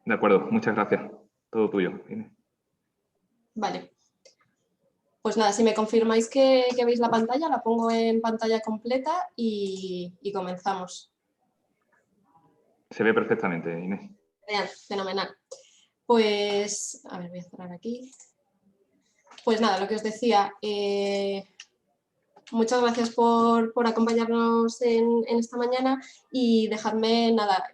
De acuerdo, muchas gracias. Todo tuyo, Inés. Vale. Pues nada, si me confirmáis que veis la pantalla, la pongo en pantalla completa y comenzamos. Se ve perfectamente, Inés. Genial, fenomenal. Pues, a ver, voy a cerrar aquí. Pues nada, lo que os decía, muchas gracias por acompañarnos en esta mañana y dejadme nada,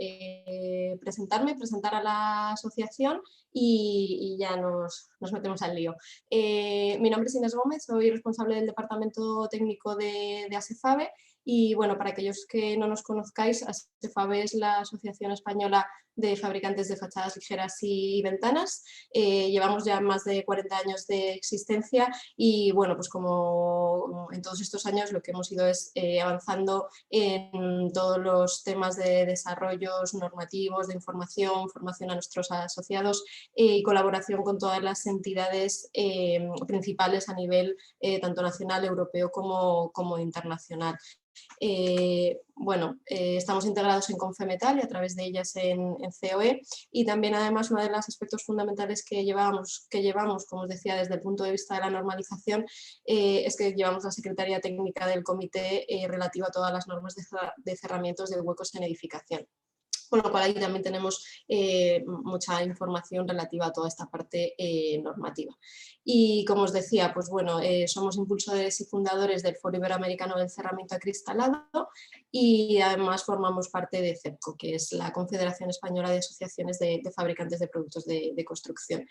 presentar a la asociación y ya nos metemos al lío. Mi nombre es Inés Gómez, soy responsable del departamento técnico de ASEFABE y bueno, para aquellos que no nos conozcáis, ASEFABE es la Asociación Española de Fabricantes de Fachadas Ligeras y Ventanas. Llevamos ya más de 40 años de existencia y bueno, pues como en todos estos años lo que hemos ido es avanzando en todos los temas de desarrollos normativos, de información, formación a nuestros asociados y colaboración con todas las entidades principales a nivel tanto nacional, europeo como internacional. Estamos integrados en Confemetal y a través de ellas en COE y también además uno de los aspectos fundamentales que llevamos, como os decía, desde el punto de vista de la normalización es que llevamos la Secretaría Técnica del Comité relativa a todas las normas de cerramientos de huecos en edificación. Con lo cual ahí también tenemos mucha información relativa a toda esta parte normativa. Y como os decía, pues bueno, somos impulsores y fundadores del Foro Iberoamericano del Cerramiento Acristalado y además formamos parte de CEPCO, que es la Confederación Española de Asociaciones de Fabricantes de Productos de Construcción.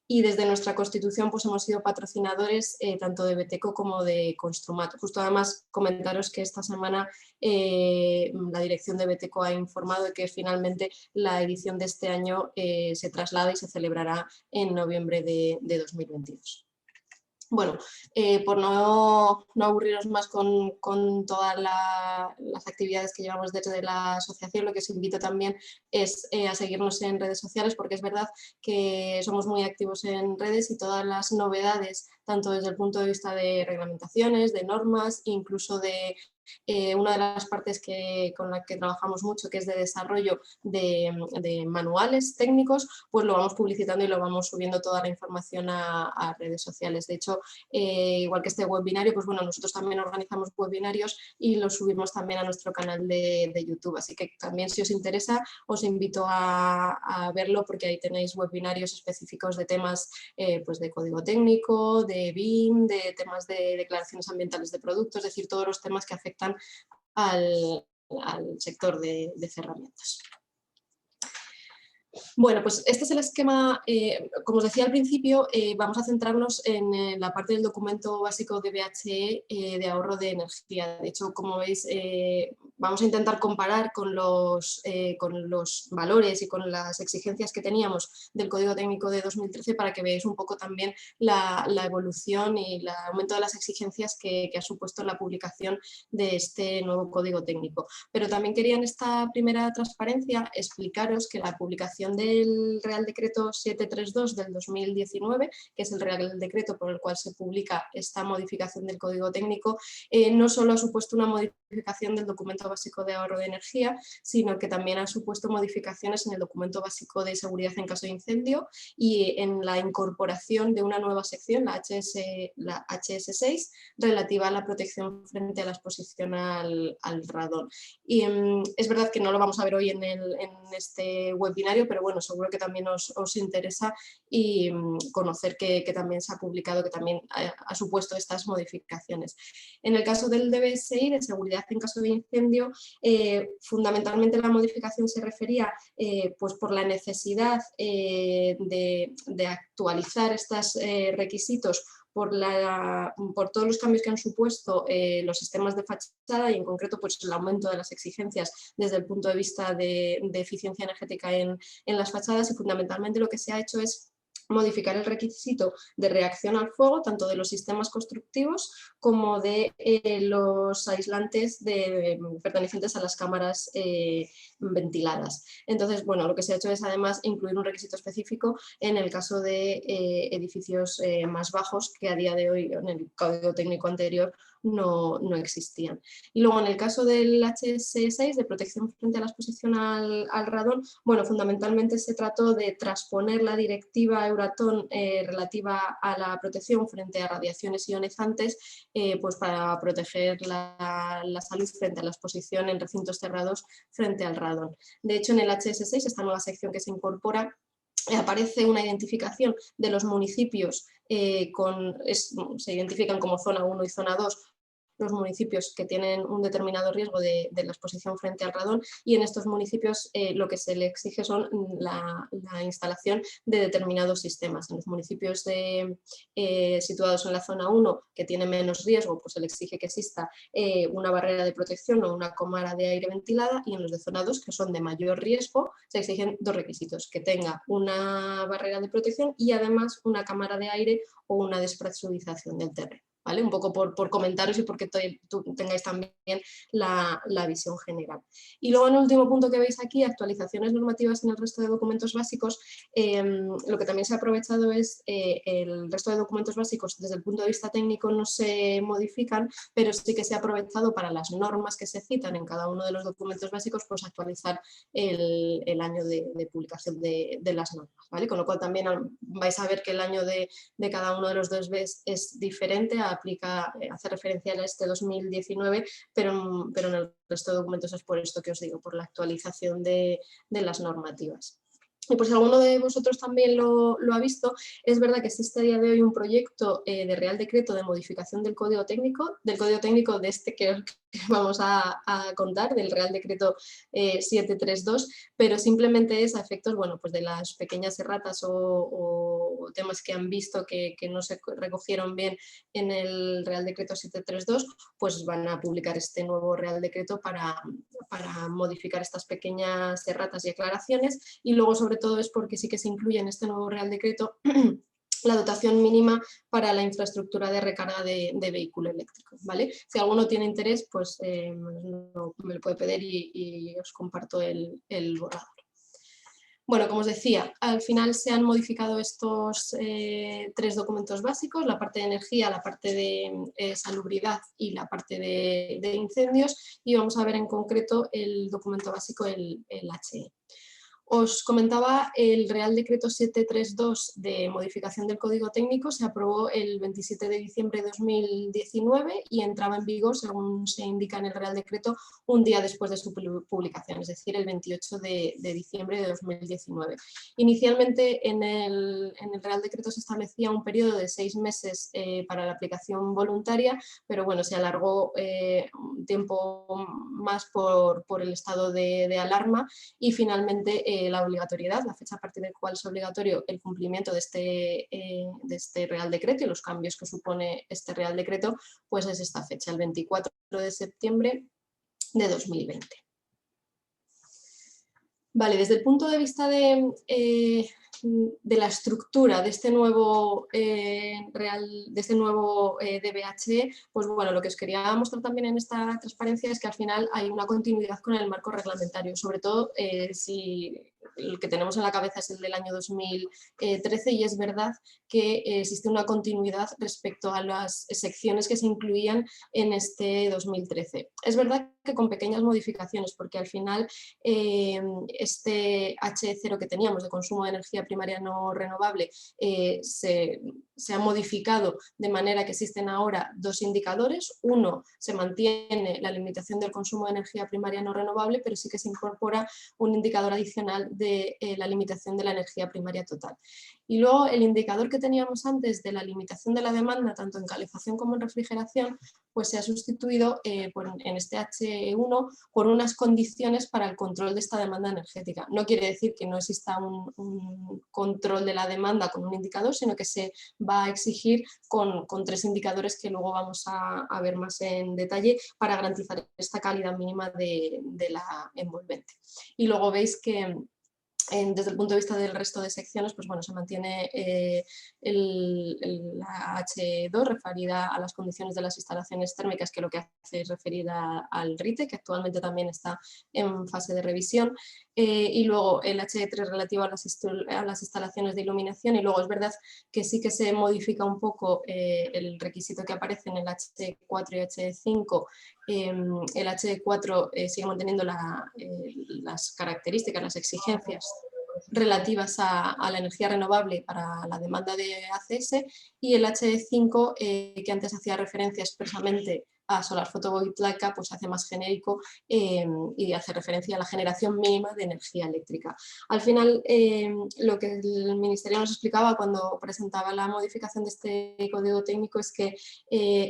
Y desde nuestra constitución pues hemos sido patrocinadores tanto de Beteco como de Construmat. Justo además comentaros que esta semana la dirección de Beteco ha informado de que finalmente la edición de este año se traslada y se celebrará en noviembre de 2022. Bueno, por no aburriros más con todas las actividades que llevamos desde la asociación, lo que os invito también es a seguirnos en redes sociales, porque es verdad que somos muy activos en redes y todas las novedades, tanto desde el punto de vista de reglamentaciones, de normas, incluso de una de las partes con la que trabajamos mucho, que es de desarrollo de manuales técnicos, pues lo vamos publicitando y lo vamos subiendo toda la información a redes sociales. De hecho, igual que este webinario, pues bueno, nosotros también organizamos webinarios y los subimos también a nuestro canal de YouTube. Así que también si os interesa, os invito a verlo porque ahí tenéis webinarios específicos de temas pues de código técnico, de BIM, de temas de declaraciones ambientales de productos, es decir, todos los temas que afectan al sector de cerramientos. Bueno, pues este es el esquema, como os decía al principio, vamos a centrarnos en la parte del documento básico de BHE de ahorro de energía. De hecho, como veis, vamos a intentar comparar con los valores y con las exigencias que teníamos del Código Técnico de 2013 para que veáis un poco también la evolución y el aumento de las exigencias que ha supuesto la publicación de este nuevo Código Técnico. Pero también quería en esta primera transparencia explicaros que la publicación del Real Decreto 732 del 2019, que es el Real Decreto por el cual se publica esta modificación del Código Técnico, no solo ha supuesto una modificación del documento básico de ahorro de energía, sino que también ha supuesto modificaciones en el documento básico de seguridad en caso de incendio y en la incorporación de una nueva sección, la HS6, relativa a la protección frente a la exposición al radón. Y es verdad que no lo vamos a ver hoy en este webinario, pero bueno, seguro que también os interesa y conocer que también se ha publicado, que también ha supuesto estas modificaciones. En el caso del DBSI, de seguridad en caso de incendio, fundamentalmente la modificación se refería pues por la necesidad de actualizar estos requisitos por todos los cambios que han supuesto los sistemas de fachada y en concreto pues, el aumento de las exigencias desde el punto de vista de eficiencia energética en las fachadas y fundamentalmente lo que se ha hecho es modificar el requisito de reacción al fuego, tanto de los sistemas constructivos como de los aislantes pertenecientes a las cámaras ventiladas. Entonces, bueno, lo que se ha hecho es además incluir un requisito específico en el caso de edificios más bajos, que a día de hoy en el Código Técnico anterior no existían. Y luego en el caso del HS6, de protección frente a la exposición al radón, bueno, fundamentalmente se trató de transponer la directiva Euratom relativa a la protección frente a radiaciones ionizantes, pues para proteger la salud frente a la exposición en recintos cerrados frente al radón. De hecho, en el HS6, esta nueva sección que se incorpora, aparece una identificación de los municipios, se identifican como zona 1 y zona 2, los municipios que tienen un determinado riesgo de la exposición frente al radón, y en estos municipios lo que se le exige son la instalación de determinados sistemas. En los municipios situados en la zona 1, que tienen menos riesgo, pues se le exige que exista una barrera de protección o una cámara de aire ventilada, y en los de zona 2, que son de mayor riesgo, se exigen dos requisitos: que tenga una barrera de protección y además una cámara de aire o una despresurización del terreno. ¿Vale? Un poco por comentaros y porque tengáis también la visión general. Y luego, en el último punto que veis aquí, actualizaciones normativas en el resto de documentos básicos, lo que también se ha aprovechado es el resto de documentos básicos desde el punto de vista técnico no se modifican, pero sí que se ha aprovechado para las normas que se citan en cada uno de los documentos básicos, pues actualizar el año de publicación de las normas, ¿vale? Con lo cual también vais a ver que el año de cada uno de los dos BES es diferente, hace referencia a este 2019, pero en el resto de documentos es por esto que os digo, por la actualización de las normativas. Y por si alguno de vosotros también lo ha visto, es verdad que existe a día de hoy un proyecto de Real Decreto de modificación del Código Técnico de este que vamos a contar, del Real Decreto 732, pero simplemente es a efectos, bueno, pues de las pequeñas erratas o temas que han visto que no se recogieron bien en el Real Decreto 732, pues van a publicar este nuevo Real Decreto para modificar estas pequeñas erratas y aclaraciones. Y luego, sobre todo, es porque sí que se incluye en este nuevo Real Decreto la dotación mínima para la infraestructura de recarga de vehículo eléctrico, ¿vale? Si alguno tiene interés, pues me lo puede pedir y os comparto el borrador. Bueno, como os decía, al final se han modificado estos tres documentos básicos: la parte de energía, la parte de salubridad y la parte de incendios, y vamos a ver en concreto el documento básico, el HE. Os comentaba, el Real Decreto 732 de modificación del Código Técnico se aprobó el 27 de diciembre de 2019 y entraba en vigor, según se indica en el Real Decreto, un día después de su publicación, es decir, el 28 de diciembre de 2019. Inicialmente en el Real Decreto se establecía un periodo de 6 meses para la aplicación voluntaria, pero bueno, se alargó un tiempo más por el estado de alarma, y finalmente la obligatoriedad, la fecha a partir de la cual es obligatorio el cumplimiento de este Real Decreto y los cambios que supone este Real Decreto, pues es esta fecha, el 24 de septiembre de 2020. Vale, desde el punto de vista de la estructura de este nuevo DBH, pues bueno, lo que os quería mostrar también en esta transparencia es que al final hay una continuidad con el marco reglamentario, sobre todo si el que tenemos en la cabeza es el del año 2013, y es verdad que existe una continuidad respecto a las secciones que se incluían en este 2013. Es verdad que con pequeñas modificaciones, porque al final este H0 que teníamos de consumo de energía primaria no renovable se ha modificado de manera que existen ahora dos indicadores. Uno, se mantiene la limitación del consumo de energía primaria no renovable, pero sí que se incorpora un indicador adicional de la limitación de la energía primaria total. Y luego el indicador que teníamos antes de la limitación de la demanda, tanto en calefacción como en refrigeración, pues se ha sustituido en este H1 por unas condiciones para el control de esta demanda energética. No quiere decir que no exista un control de la demanda con un indicador, sino que se va a exigir con tres indicadores que luego vamos a ver más en detalle para garantizar esta calidad mínima de la envolvente. Y luego veis que desde el punto de vista del resto de secciones, pues bueno, se mantiene la H2 referida a las condiciones de las instalaciones térmicas, que lo que hace es referida al RITE, que actualmente también está en fase de revisión, y luego el H3 relativo a las instalaciones de iluminación, y luego es verdad que sí que se modifica un poco el requisito que aparece en el H4 y H5. El H4 sigue manteniendo las características, las exigencias relativas a la energía renovable para la demanda de ACS, y el H5, que antes hacía referencia expresamente a solar fotovoltaica, pues hace más genérico y hace referencia a la generación mínima de energía eléctrica. Al final, lo que el Ministerio nos explicaba cuando presentaba la modificación de este código técnico es que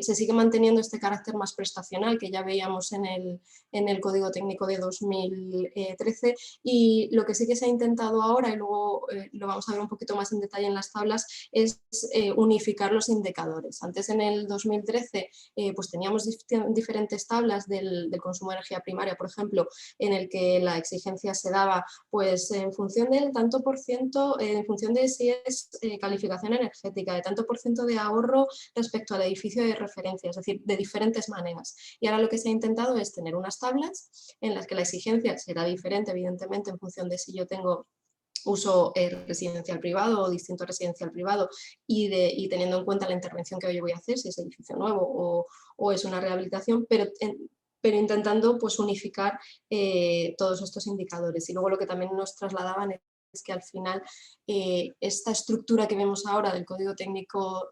se sigue manteniendo este carácter más prestacional que ya veíamos en el código técnico de 2013, y lo que sí que se ha intentado ahora, y luego lo vamos a ver un poquito más en detalle en las tablas, es unificar los indicadores. Antes, en el 2013, pues teníamos diferentes tablas del consumo de energía primaria, por ejemplo, en el que la exigencia se daba pues en función del tanto por ciento, en función de si es calificación energética, de tanto por ciento de ahorro respecto al edificio de referencia, es decir, de diferentes maneras. Y ahora lo que se ha intentado es tener unas tablas en las que la exigencia será diferente, evidentemente, en función de si yo tengo uso residencial privado o distinto residencial privado, y teniendo en cuenta la intervención que yo voy a hacer, si es edificio nuevo o es una rehabilitación, pero intentando pues unificar todos estos indicadores. Y luego lo que también nos trasladaban es que al final esta estructura que vemos ahora del código técnico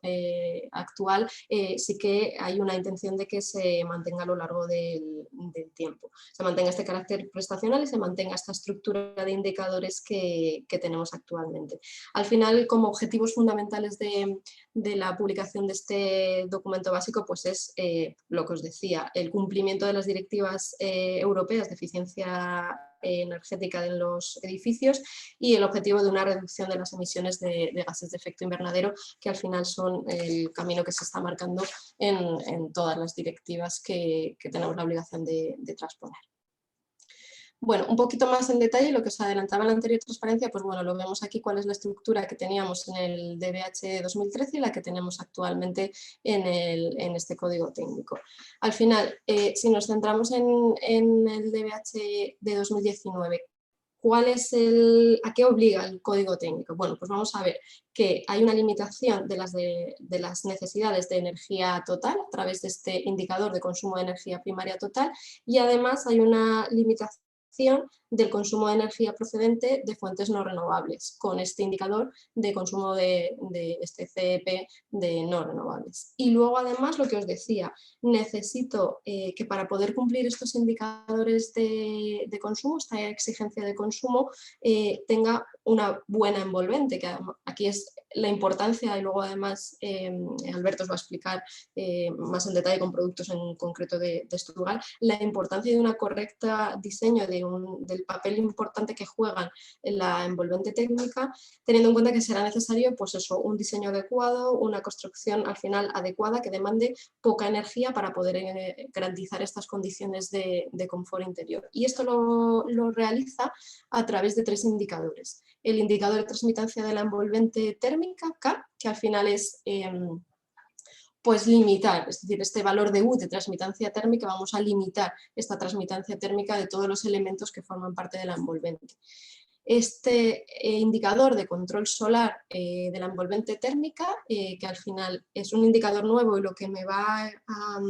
actual, sí que hay una intención de que se mantenga a lo largo del tiempo. Se mantenga este carácter prestacional y se mantenga esta estructura de indicadores que tenemos actualmente. Al final, como objetivos fundamentales de la publicación de este documento básico, pues es lo que os decía, el cumplimiento de las directivas europeas de eficiencia energética en los edificios, y el objetivo de una reducción de las emisiones de gases de efecto invernadero, que al final son el camino que se está marcando en todas las directivas que tenemos la obligación de transponer. Bueno, un poquito más en detalle, lo que os adelantaba en la anterior transparencia, pues bueno, lo vemos aquí cuál es la estructura que teníamos en el DBH 2013 y la que tenemos actualmente en este código técnico. Al final, si nos centramos en el DBH de 2019, ¿a qué obliga el código técnico? Bueno, pues vamos a ver que hay una limitación de las necesidades de energía total a través de este indicador de consumo de energía primaria total, y además hay una limitación del consumo de energía procedente de fuentes no renovables, con este indicador de consumo de este CEP de no renovables. Y luego, además, lo que os decía, necesito que para poder cumplir estos indicadores de consumo, esta exigencia de consumo, tenga una buena envolvente, que aquí es la importancia, y luego además Alberto os va a explicar más en detalle con productos en concreto de este lugar, la importancia de una correcta diseño del papel importante que juegan en la envolvente técnica, teniendo en cuenta que será necesario pues eso, un diseño adecuado, una construcción al final adecuada que demande poca energía para poder garantizar estas condiciones de confort interior. Y esto lo realiza a través de 3 indicadores. El indicador de transmitancia de la envolvente térmica, K, que al final es pues limitar, es decir, este valor de U de transmitancia térmica, vamos a limitar esta transmitancia térmica de todos los elementos que forman parte de la envolvente. Este indicador de control solar de la envolvente térmica, que al final es un indicador nuevo, y lo que me va a...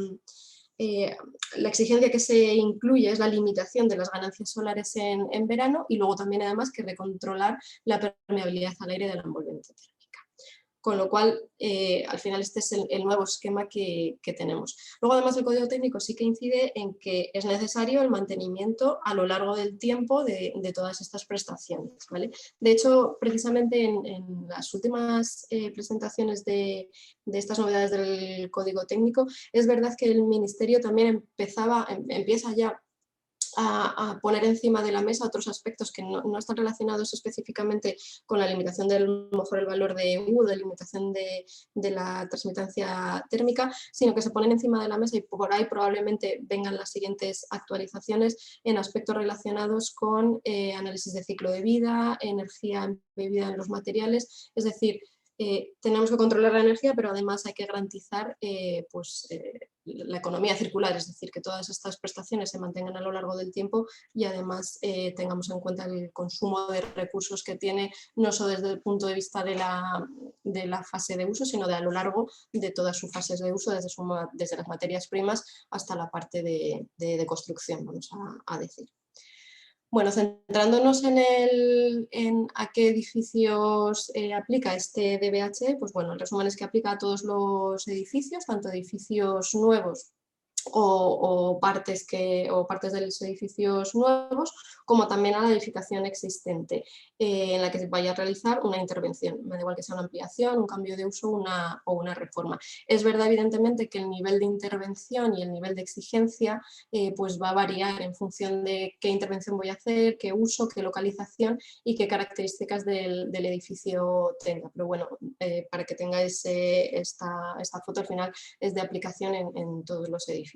la exigencia que se incluye es la limitación de las ganancias solares en verano, y luego también además que recontrolar la permeabilidad al aire de la envolvente térmica. Con lo cual, al final este es el nuevo esquema que tenemos. Luego, además, el código técnico sí que incide en que es necesario el mantenimiento a lo largo del tiempo de todas estas prestaciones, ¿vale? De hecho, precisamente en las últimas presentaciones de estas novedades del código técnico, es verdad que el Ministerio también empieza ya a poner encima de la mesa otros aspectos que no están relacionados específicamente con la limitación del, a lo mejor el valor de U, de limitación de la transmitancia térmica, sino que se ponen encima de la mesa y por ahí probablemente vengan las siguientes actualizaciones en aspectos relacionados con análisis de ciclo de vida, energía embebida en los materiales, es decir, tenemos que controlar la energía, pero además hay que garantizar la economía circular, es decir, que todas estas prestaciones se mantengan a lo largo del tiempo y además tengamos en cuenta el consumo de recursos que tiene, no solo desde el punto de vista de la fase de uso, sino de a lo largo de todas sus fases de uso, desde las materias primas hasta la parte de construcción, vamos a decir. Bueno, centrándonos en a qué edificios aplica este DBH, pues bueno, el resumen es que aplica a todos los edificios, tanto edificios nuevos o partes de los edificios nuevos, como también a la edificación existente, en la que se vaya a realizar una intervención, me da igual que sea una ampliación, un cambio de uso o una reforma. Es verdad, evidentemente, que el nivel de intervención y el nivel de exigencia pues va a variar en función de qué intervención voy a hacer, qué uso, qué localización y qué características del edificio tenga. Pero bueno, para que tengáis esta foto, al final es de aplicación en todos los edificios.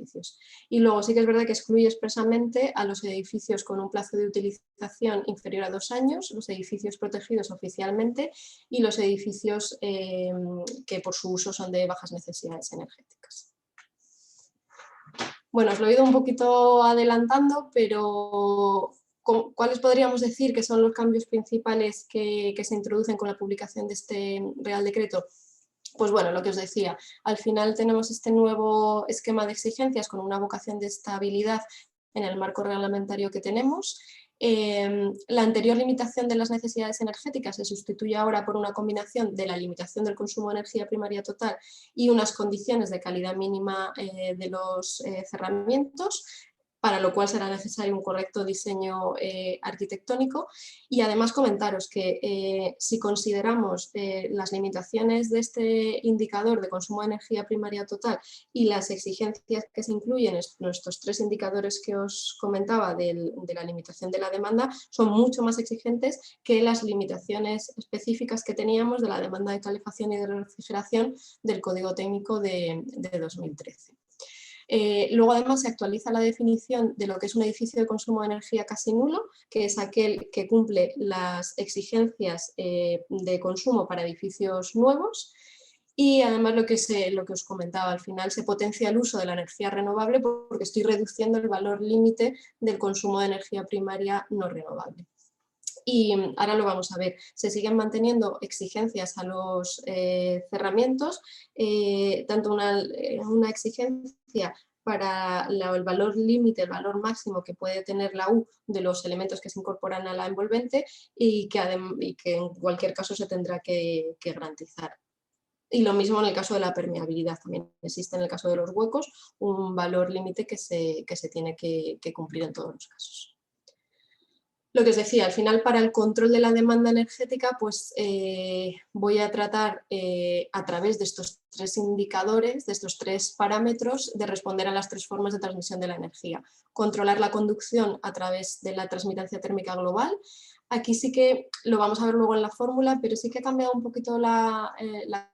Y luego sí que es verdad que excluye expresamente a los edificios con un plazo de utilización inferior a 2 años, los edificios protegidos oficialmente y los edificios que por su uso son de bajas necesidades energéticas. Bueno, os lo he ido un poquito adelantando, pero ¿cuáles podríamos decir que son los cambios principales que se introducen con la publicación de este Real Decreto? Pues bueno, lo que os decía, al final tenemos este nuevo esquema de exigencias con una vocación de estabilidad en el marco reglamentario que tenemos. La anterior limitación de las necesidades energéticas se sustituye ahora por una combinación de la limitación del consumo de energía primaria total y unas condiciones de calidad mínima de los cerramientos, para lo cual será necesario un correcto diseño arquitectónico. Y además comentaros que si consideramos las limitaciones de este indicador de consumo de energía primaria total y las exigencias que se incluyen en estos 3 indicadores que os comentaba de la limitación de la demanda, son mucho más exigentes que las limitaciones específicas que teníamos de la demanda de calefacción y de refrigeración del Código Técnico de 2013. Luego además se actualiza la definición de lo que es un edificio de consumo de energía casi nulo, que es aquel que cumple las exigencias de consumo para edificios nuevos. Y además lo que os comentaba, al final se potencia el uso de la energía renovable porque estoy reduciendo el valor límite del consumo de energía primaria no renovable. Y ahora lo vamos a ver, se siguen manteniendo exigencias a los cerramientos, tanto una exigencia para el valor límite, el valor máximo que puede tener la U de los elementos que se incorporan a la envolvente y que en cualquier caso se tendrá que garantizar. Y lo mismo en el caso de la permeabilidad, también existe en el caso de los huecos un valor límite que se tiene que cumplir en todos los casos. Lo que os decía, al final para el control de la demanda energética, pues voy a tratar a través de estos 3 indicadores, de estos 3 parámetros, de responder a las 3 formas de transmisión de la energía. Controlar la conducción a través de la transmitancia térmica global. Aquí sí que lo vamos a ver luego en la fórmula, pero sí que ha cambiado un poquito la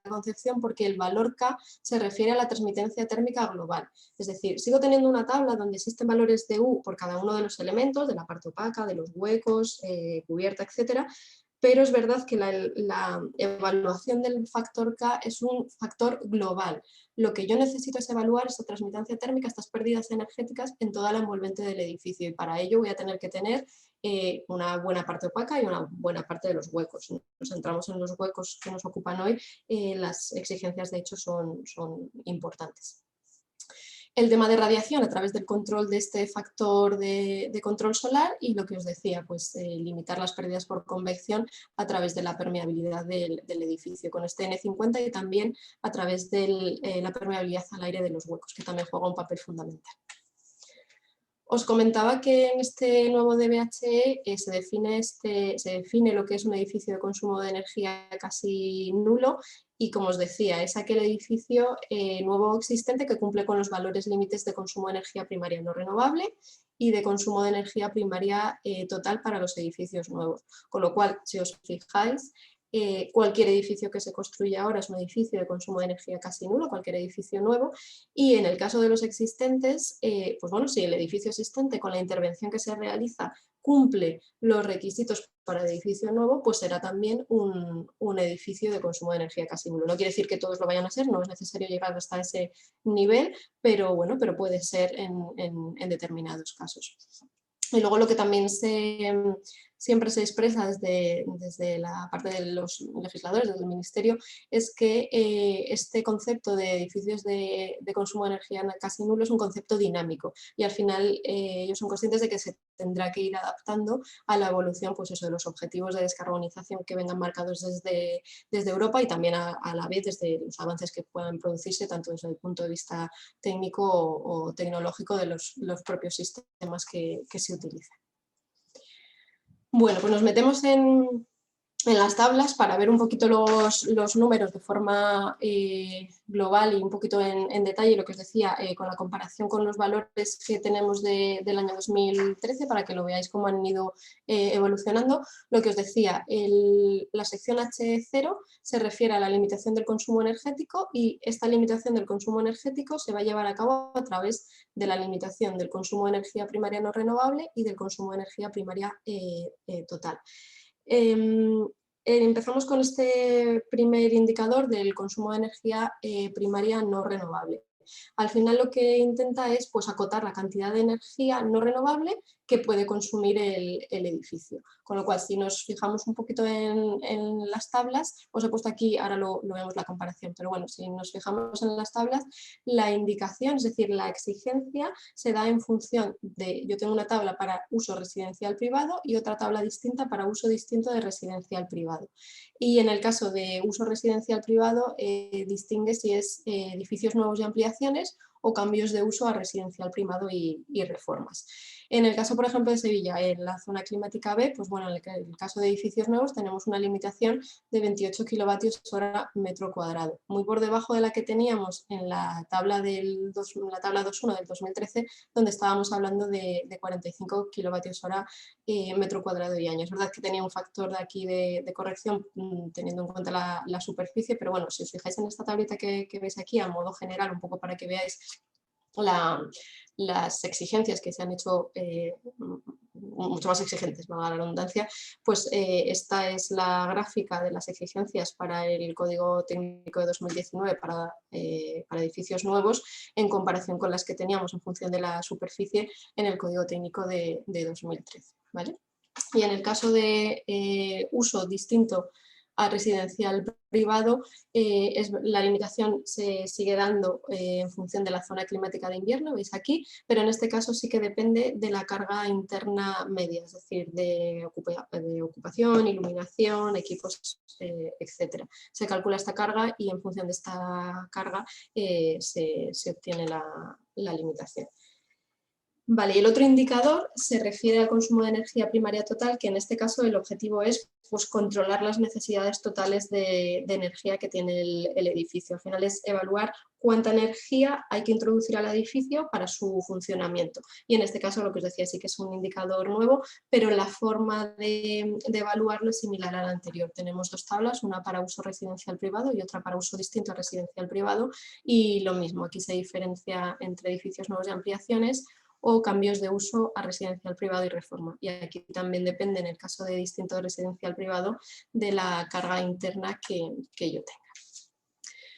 concepción porque el valor K se refiere a la transmitancia térmica global. Es decir, sigo teniendo una tabla donde existen valores de U por cada uno de los elementos, de la parte opaca, de los huecos, cubierta, etcétera, pero es verdad que la evaluación del factor K es un factor global. Lo que yo necesito es evaluar esta transmitancia térmica, estas pérdidas energéticas en toda la envolvente del edificio y para ello voy a tener que tener una buena parte opaca y una buena parte de los huecos. Nos centramos en los huecos que nos ocupan hoy, las exigencias de hecho son importantes. El tema de radiación a través del control de este factor de control solar y lo que os decía, pues limitar las pérdidas por convección a través de la permeabilidad del edificio con este N50 y también a través de la permeabilidad al aire de los huecos, que también juega un papel fundamental. Os comentaba que en este nuevo DBHE se define lo que es un edificio de consumo de energía casi nulo y, como os decía, es aquel edificio nuevo existente que cumple con los valores límites de consumo de energía primaria no renovable y de consumo de energía primaria total para los edificios nuevos. Con lo cual, si os fijáis, cualquier edificio que se construya ahora es un edificio de consumo de energía casi nulo, cualquier edificio nuevo, y en el caso de los existentes, pues bueno, si el edificio existente con la intervención que se realiza cumple los requisitos para el edificio nuevo, pues será también un edificio de consumo de energía casi nulo. No quiere decir que todos lo vayan a ser, no es necesario llegar hasta ese nivel, pero bueno, pero puede ser en determinados casos. Y luego lo que también siempre se expresa desde la parte de los legisladores, desde el Ministerio, es que este concepto de edificios de consumo de energía casi nulo es un concepto dinámico y al final ellos son conscientes de que se tendrá que ir adaptando a la evolución, pues eso, de los objetivos de descarbonización que vengan marcados desde Europa y también a la vez desde los avances que puedan producirse tanto desde el punto de vista técnico o tecnológico de los propios sistemas que se utilizan. Bueno, pues nos metemos en las tablas para ver un poquito los números de forma global y un poquito en detalle, lo que os decía, con la comparación con los valores que tenemos del año 2013, para que lo veáis cómo han ido evolucionando. Lo que os decía, la sección H0 se refiere a la limitación del consumo energético y esta limitación del consumo energético se va a llevar a cabo a través de la limitación del consumo de energía primaria no renovable y del consumo de energía primaria total. Empezamos con este primer indicador del consumo de energía primaria no renovable. Al final lo que intenta es pues, acotar la cantidad de energía no renovable que puede consumir el edificio. Con lo cual, si nos fijamos un poquito en las tablas, os he puesto aquí, ahora lo vemos la comparación, pero bueno, si nos fijamos en las tablas, la indicación, es decir, la exigencia se da en función de, yo tengo una tabla para uso residencial privado y otra tabla distinta para uso distinto de residencial privado. Y en el caso de uso residencial privado, distingue si es edificios nuevos y ampliaciones o cambios de uso a residencial privado y reformas. En el caso, por ejemplo, de Sevilla, en la zona climática B, pues bueno, en el caso de edificios nuevos tenemos una limitación de 28 kilovatios hora metro cuadrado, muy por debajo de la que teníamos en la tabla 2.1 del 2013, donde estábamos hablando de 45 kilovatios hora metro cuadrado y año. Es verdad que tenía un factor de aquí de corrección teniendo en cuenta la superficie, pero bueno, si os fijáis en esta tablita que veis aquí, a modo general, un poco para que veáis las exigencias que se han hecho mucho más exigentes, valga la redundancia, pues esta es la gráfica de las exigencias para el Código Técnico de 2019 para edificios nuevos en comparación con las que teníamos en función de la superficie en el Código Técnico de 2013. ¿Vale? Y en el caso de uso distinto a residencial privado, la limitación se sigue dando en función de la zona climática de invierno, veis aquí, pero en este caso sí que depende de la carga interna media, es decir, de ocupación, iluminación, equipos, etc. Se calcula esta carga y en función de esta carga se obtiene la limitación. Vale, y el otro indicador se refiere al consumo de energía primaria total, que en este caso el objetivo es pues, controlar las necesidades totales de energía que tiene el edificio. Al final es evaluar cuánta energía hay que introducir al edificio para su funcionamiento. Y en este caso, lo que os decía, sí que es un indicador nuevo, pero la forma de evaluarlo es similar a la anterior. Tenemos dos tablas, una para uso residencial privado y otra para uso distinto a residencial privado. Y lo mismo, aquí se diferencia entre edificios nuevos y ampliaciones, o cambios de uso a residencial privado y reforma. Y aquí también depende, en el caso de distinto residencial privado, de la carga interna que yo tenga.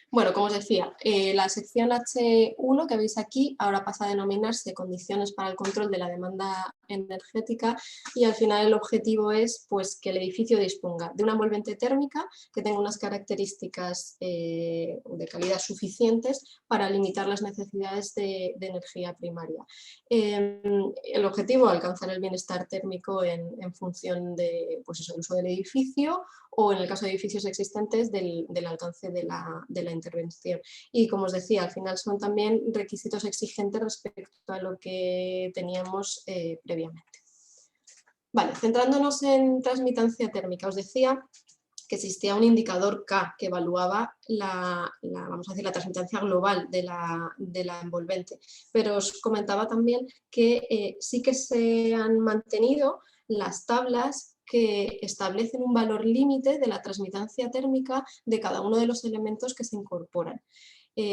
Bueno, como os decía, la sección H1 que veis aquí ahora pasa a denominarse condiciones para el control de la demanda energética y al final el objetivo es pues, que el edificio disponga de una envolvente térmica que tenga unas características de calidad suficientes para limitar las necesidades de energía primaria. El objetivo es alcanzar el bienestar térmico en función de pues eso, el uso del edificio o en el caso de edificios existentes del alcance de la intervención. Y como os decía, al final son también requisitos exigentes respecto a lo que teníamos previamente. Vale, centrándonos en transmitancia térmica, os decía que existía un indicador K que evaluaba vamos a decir, la transmitancia global de la envolvente. Pero os comentaba también que sí que se han mantenido las tablas que establecen un valor límite de la transmitancia térmica de cada uno de los elementos que se incorporan.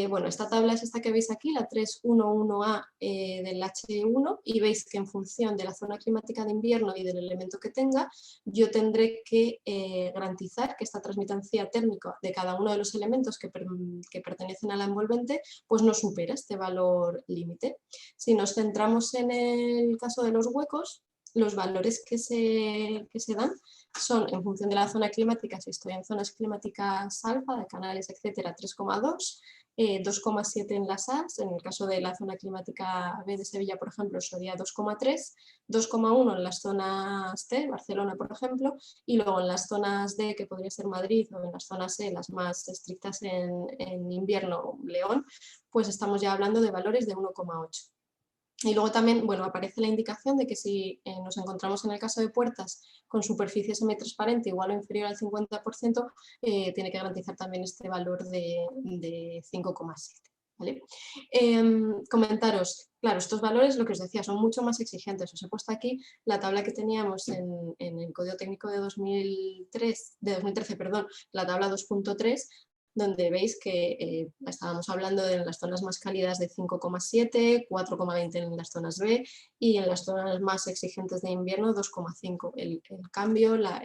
Bueno, esta tabla es esta que veis aquí, la 311A del H1, y veis que en función de la zona climática de invierno y del elemento que tenga, yo tendré que garantizar que esta transmitancia térmica de cada uno de los elementos que pertenecen a la envolvente pues no supera este valor límite. Si nos centramos en el caso de los huecos, los valores que se dan son, en función de la zona climática, si estoy en zonas climáticas alfa, de canales, etcétera, 3,2, 2,7 en las As, en el caso de la zona climática B de Sevilla, por ejemplo, sería 2,3, 2,1 en las zonas T, Barcelona, por ejemplo, y luego en las zonas D, que podría ser Madrid, o en las zonas E, las más estrictas en invierno, León, pues estamos ya hablando de valores de 1,8. Y luego también, bueno, aparece la indicación de que si nos encontramos en el caso de puertas con superficie semitransparente igual o inferior al 50%, tiene que garantizar también este valor de 5,7. ¿Vale? Comentaros, claro, estos valores, lo que os decía, son mucho más exigentes. Os he puesto aquí la tabla que teníamos en el Código Técnico de 2013, perdón, la tabla 2.3, donde veis que estábamos hablando de las zonas más cálidas de 5,7, 4,20 en las zonas B y en las zonas más exigentes de invierno 2,5. El cambio, la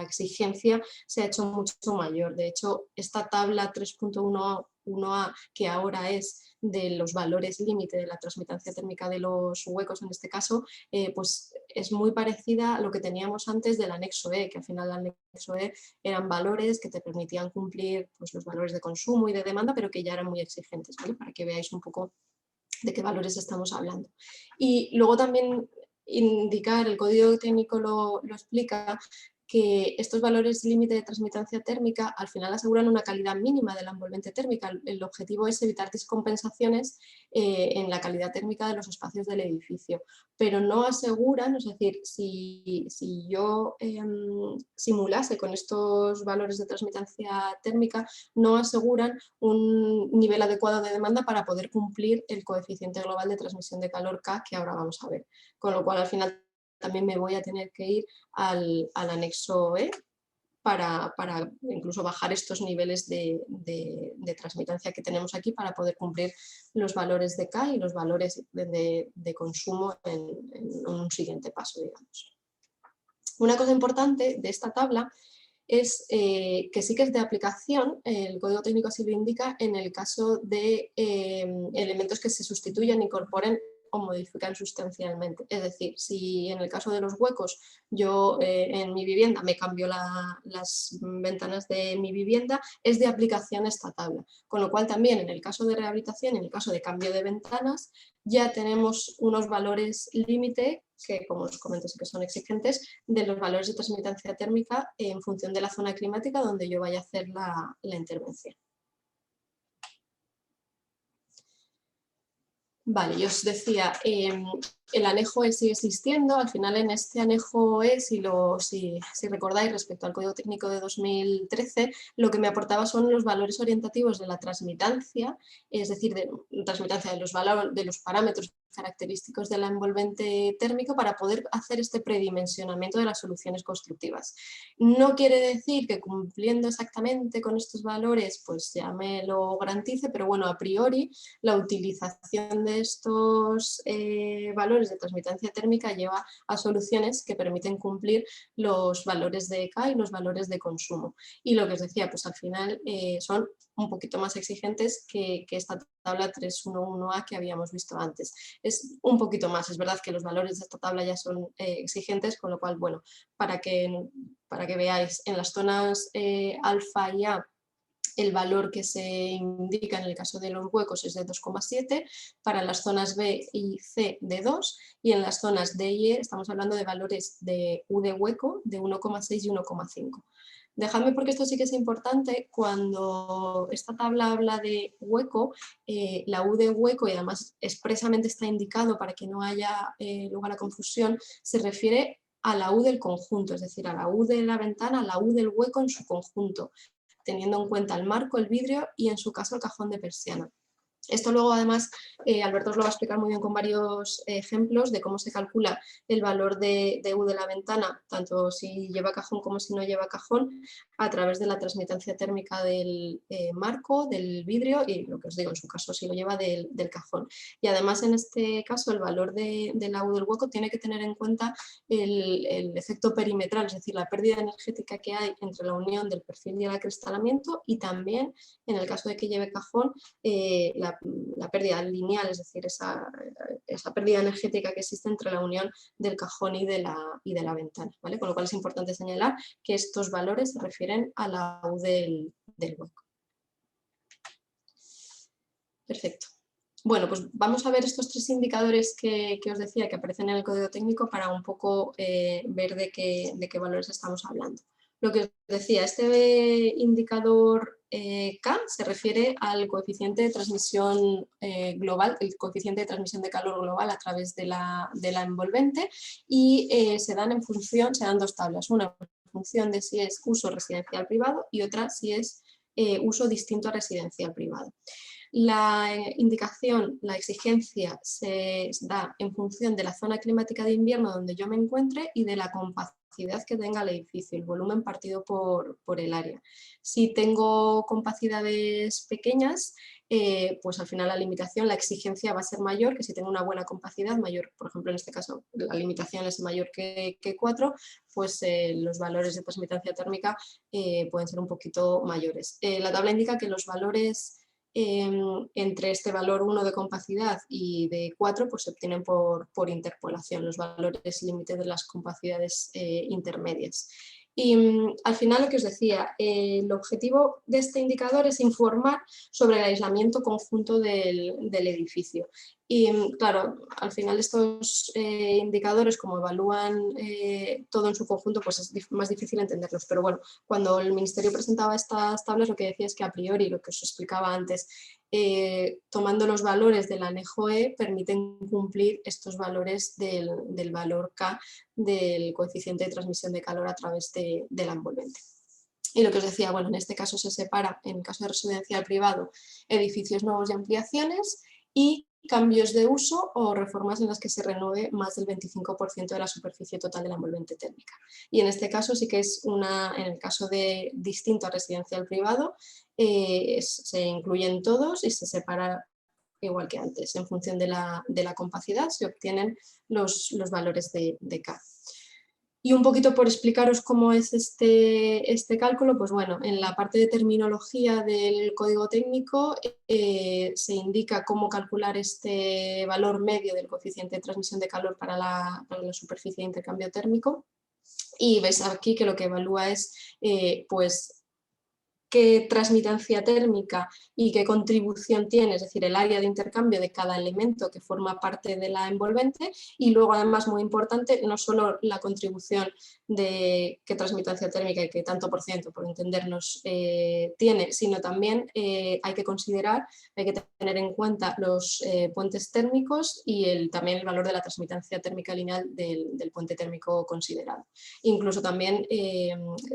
exigencia se ha hecho mucho mayor. De hecho, esta tabla 3.1A, que ahora es de los valores límite de la transmitancia térmica de los huecos en este caso, pues es muy parecida a lo que teníamos antes del anexo E, que al final el anexo E eran valores que te permitían cumplir pues, los valores de consumo y de demanda, pero que ya eran muy exigentes, ¿vale? Para que veáis un poco de qué valores estamos hablando. Y luego también indicar, el código técnico lo explica, que estos valores límite de transmitancia térmica al final aseguran una calidad mínima de la envolvente térmica. El objetivo es evitar descompensaciones en la calidad térmica de los espacios del edificio, pero no aseguran, es decir, si yo simulase con estos valores de transmitancia térmica, no aseguran un nivel adecuado de demanda para poder cumplir el coeficiente global de transmisión de calor K que ahora vamos a ver, con lo cual al final también me voy a tener que ir al anexo E para incluso bajar estos niveles de transmitancia que tenemos aquí para poder cumplir los valores de K y los valores de consumo en un siguiente paso, digamos. Una cosa importante de esta tabla es que sí que es de aplicación, el código técnico así lo indica, en el caso de elementos que se sustituyan, incorporen o modifican sustancialmente. Es decir, si en el caso de los huecos yo en mi vivienda me cambio las ventanas de mi vivienda, es de aplicación esta tabla. Con lo cual también en el caso de rehabilitación, en el caso de cambio de ventanas, ya tenemos unos valores límite que, como os comento, sí que son exigentes, de los valores de transmitancia térmica en función de la zona climática donde yo vaya a hacer la intervención. Vale, yo os decía, el anejo E sigue existiendo. Al final en este anejo E, si recordáis respecto al Código Técnico de 2013, lo que me aportaba son los valores orientativos de la transmitancia, es decir, de transmitancia de los parámetros característicos de la envolvente térmica para poder hacer este predimensionamiento de las soluciones constructivas. No quiere decir que cumpliendo exactamente con estos valores pues ya me lo garantice, pero bueno, a priori la utilización de estos valores de transmitancia térmica lleva a soluciones que permiten cumplir los valores de K y los valores de consumo. Y lo que os decía, pues al final son un poquito más exigentes que esta tabla 311A que habíamos visto antes. Es un poquito más, es verdad que los valores de esta tabla ya son exigentes, con lo cual, bueno, para que veáis, en las zonas alfa y A, el valor que se indica en el caso de los huecos es de 2,7, para las zonas B y C de 2, y en las zonas D y E estamos hablando de valores de U de hueco de 1,6 y 1,5. Dejadme, porque esto sí que es importante, cuando esta tabla habla de hueco, la U de hueco, y además expresamente está indicado para que no haya lugar a confusión, se refiere a la U del conjunto, es decir, a la U de la ventana, a la U del hueco en su conjunto, teniendo en cuenta el marco, el vidrio y en su caso el cajón de persiana. Esto luego además Alberto os lo va a explicar muy bien con varios ejemplos de cómo se calcula el valor de U de la ventana, tanto si lleva cajón como si no lleva cajón, a través de la transmitancia térmica del marco, del vidrio y lo que os digo, en su caso si lo lleva del cajón. Y además en este caso el valor de la U del hueco tiene que tener en cuenta el efecto perimetral, es decir, la pérdida energética que hay entre la unión del perfil y el acristalamiento y también en el caso de que lleve cajón la pérdida lineal, es decir, esa pérdida energética que existe entre la unión del cajón y de la ventana, ¿vale? Con lo cual es importante señalar que estos valores se refieren a la U del hueco. Perfecto. Bueno, pues vamos a ver estos tres indicadores que os decía que aparecen en el código técnico para un poco ver de qué valores estamos hablando. Lo que os decía, este indicador K se refiere al coeficiente de transmisión global, el coeficiente de transmisión de calor global a través de la envolvente y se dan dos tablas, una en función de si es uso residencial privado y otra si es uso distinto a residencial privado. La indicación, la exigencia se da en función de la zona climática de invierno donde yo me encuentre y de la compacidad que tenga el edificio, el volumen partido por el área. Si tengo compacidades pequeñas, pues al final la limitación, la exigencia va a ser mayor que si tengo una buena compacidad, mayor, por ejemplo en este caso la limitación es mayor que 4, pues los valores de transmitancia térmica pueden ser un poquito mayores. La tabla indica que los valores entre este valor 1 de compacidad y de 4 pues se obtienen por interpolación, los valores límites de las compacidades intermedias. Y al final lo que os decía, el objetivo de este indicador es informar sobre el aislamiento conjunto del edificio. Y claro, al final estos indicadores, como evalúan todo en su conjunto, pues es más difícil entenderlos. Pero bueno, cuando el Ministerio presentaba estas tablas, lo que decía es que a priori, lo que os explicaba antes, tomando los valores del anejo E, permiten cumplir estos valores del valor K del coeficiente de transmisión de calor a través de la envolvente. Y lo que os decía, bueno, en este caso se separa, en el caso de residencial privado, edificios nuevos y ampliaciones y cambios de uso o reformas en las que se renueve más del 25% de la superficie total de la envolvente térmica. Y en este caso sí que es en el caso de distinto a residencial privado, se incluyen todos y se separa igual que antes. En función de la compacidad se obtienen los valores de K. Y un poquito por explicaros cómo es este cálculo, pues bueno, en la parte de terminología del código técnico se indica cómo calcular este valor medio del coeficiente de transmisión de calor para la superficie de intercambio térmico. Y veis aquí que lo que evalúa es pues qué transmitancia térmica y qué contribución tiene, es decir, el área de intercambio de cada elemento que forma parte de la envolvente y luego además muy importante, no solo la contribución de qué transmitancia térmica y qué tanto por ciento, por entendernos, tiene, sino también hay que considerar, hay que tener en cuenta los puentes térmicos y también el valor de la transmitancia térmica lineal del puente térmico considerado. Incluso también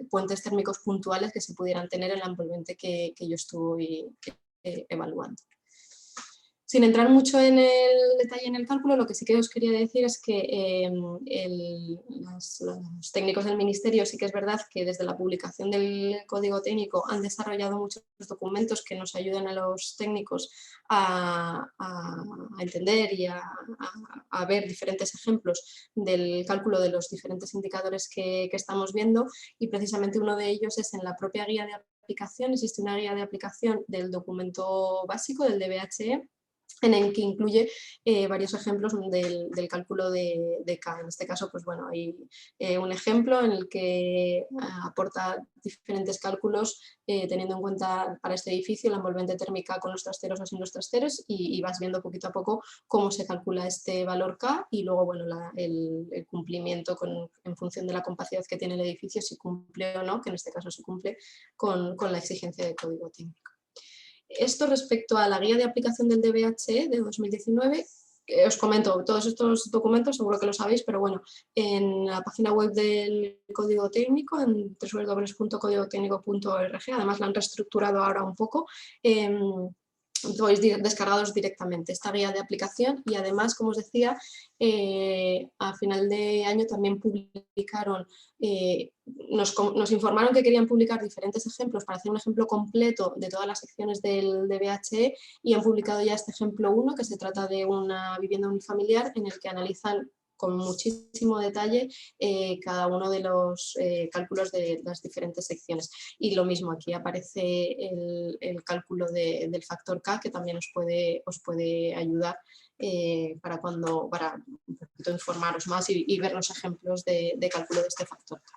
puentes térmicos puntuales que se pudieran tener en la envolvente que yo estuve evaluando. Sin entrar mucho en el detalle en el cálculo, lo que sí que os quería decir es que los técnicos del Ministerio sí que es verdad que desde la publicación del código técnico han desarrollado muchos documentos que nos ayudan a los técnicos a entender y a ver diferentes ejemplos del cálculo de los diferentes indicadores que estamos viendo y precisamente uno de ellos es en la propia guía de aplicación, existe una guía de aplicación del documento básico del DBHE en el que incluye varios ejemplos del cálculo de K. En este caso, pues bueno, hay un ejemplo en el que aporta diferentes cálculos teniendo en cuenta para este edificio la envolvente térmica con los trasteros o sin los trasteros y vas viendo poquito a poco cómo se calcula este valor K y luego bueno, el cumplimiento en función de la capacidad que tiene el edificio, si cumple o no, que en este caso se cumple con la exigencia de código técnico. Esto respecto a la guía de aplicación del DBHE de 2019, os comento, todos estos documentos seguro que lo sabéis, pero bueno, en la página web del Código Técnico, en www.códigotecnico.org, además la han reestructurado ahora un poco, podéis descargaros directamente esta guía de aplicación y además, como os decía, a final de año también publicaron, nos informaron que querían publicar diferentes ejemplos para hacer un ejemplo completo de todas las secciones del DBHE y han publicado ya este ejemplo 1, que se trata de una vivienda unifamiliar en el que analizan con muchísimo detalle cada uno de los cálculos de las diferentes secciones. Y lo mismo, aquí aparece el cálculo del factor K, que también os puede ayudar para un poquito informaros más y ver los ejemplos de cálculo de este factor K.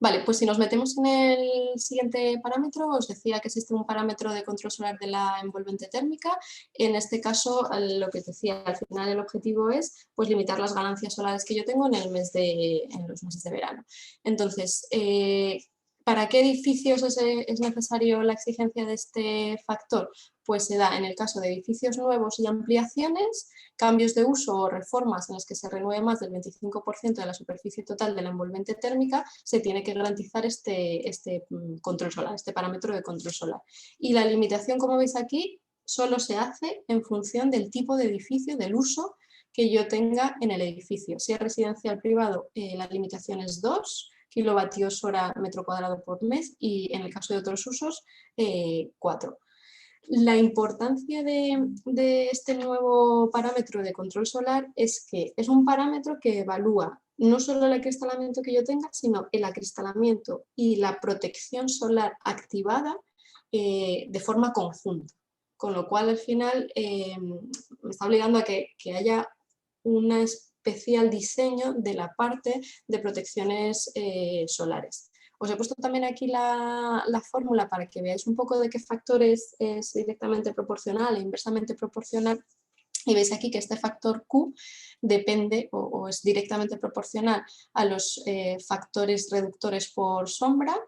Vale, pues si nos metemos en el siguiente parámetro, os decía que existe un parámetro de control solar de la envolvente térmica. En este caso, lo que os decía, al final el objetivo es pues, limitar las ganancias solares que yo tengo en los meses de verano. Entonces, ¿para qué edificios es necesario la exigencia de este factor? Pues se da en el caso de edificios nuevos y ampliaciones, cambios de uso o reformas en las que se renueve más del 25% de la superficie total de la envolvente térmica, se tiene que garantizar este control solar, este parámetro de control solar. Y la limitación, como veis aquí, solo se hace en función del tipo de edificio, del uso que yo tenga en el edificio. Si es residencial privado, la limitación es 2 kilovatios hora metro cuadrado por mes y en el caso de otros usos 4. La importancia de este nuevo parámetro de control solar es que es un parámetro que evalúa no solo el acristalamiento que yo tenga, sino el acristalamiento y la protección solar activada de forma conjunta. Con lo cual, al final, me está obligando a que haya un especial diseño de la parte de protecciones solares. Os he puesto también aquí la fórmula para que veáis un poco de qué factores es directamente proporcional e inversamente proporcional. Y veis aquí que este factor Q depende o es directamente proporcional a los factores reductores por sombra,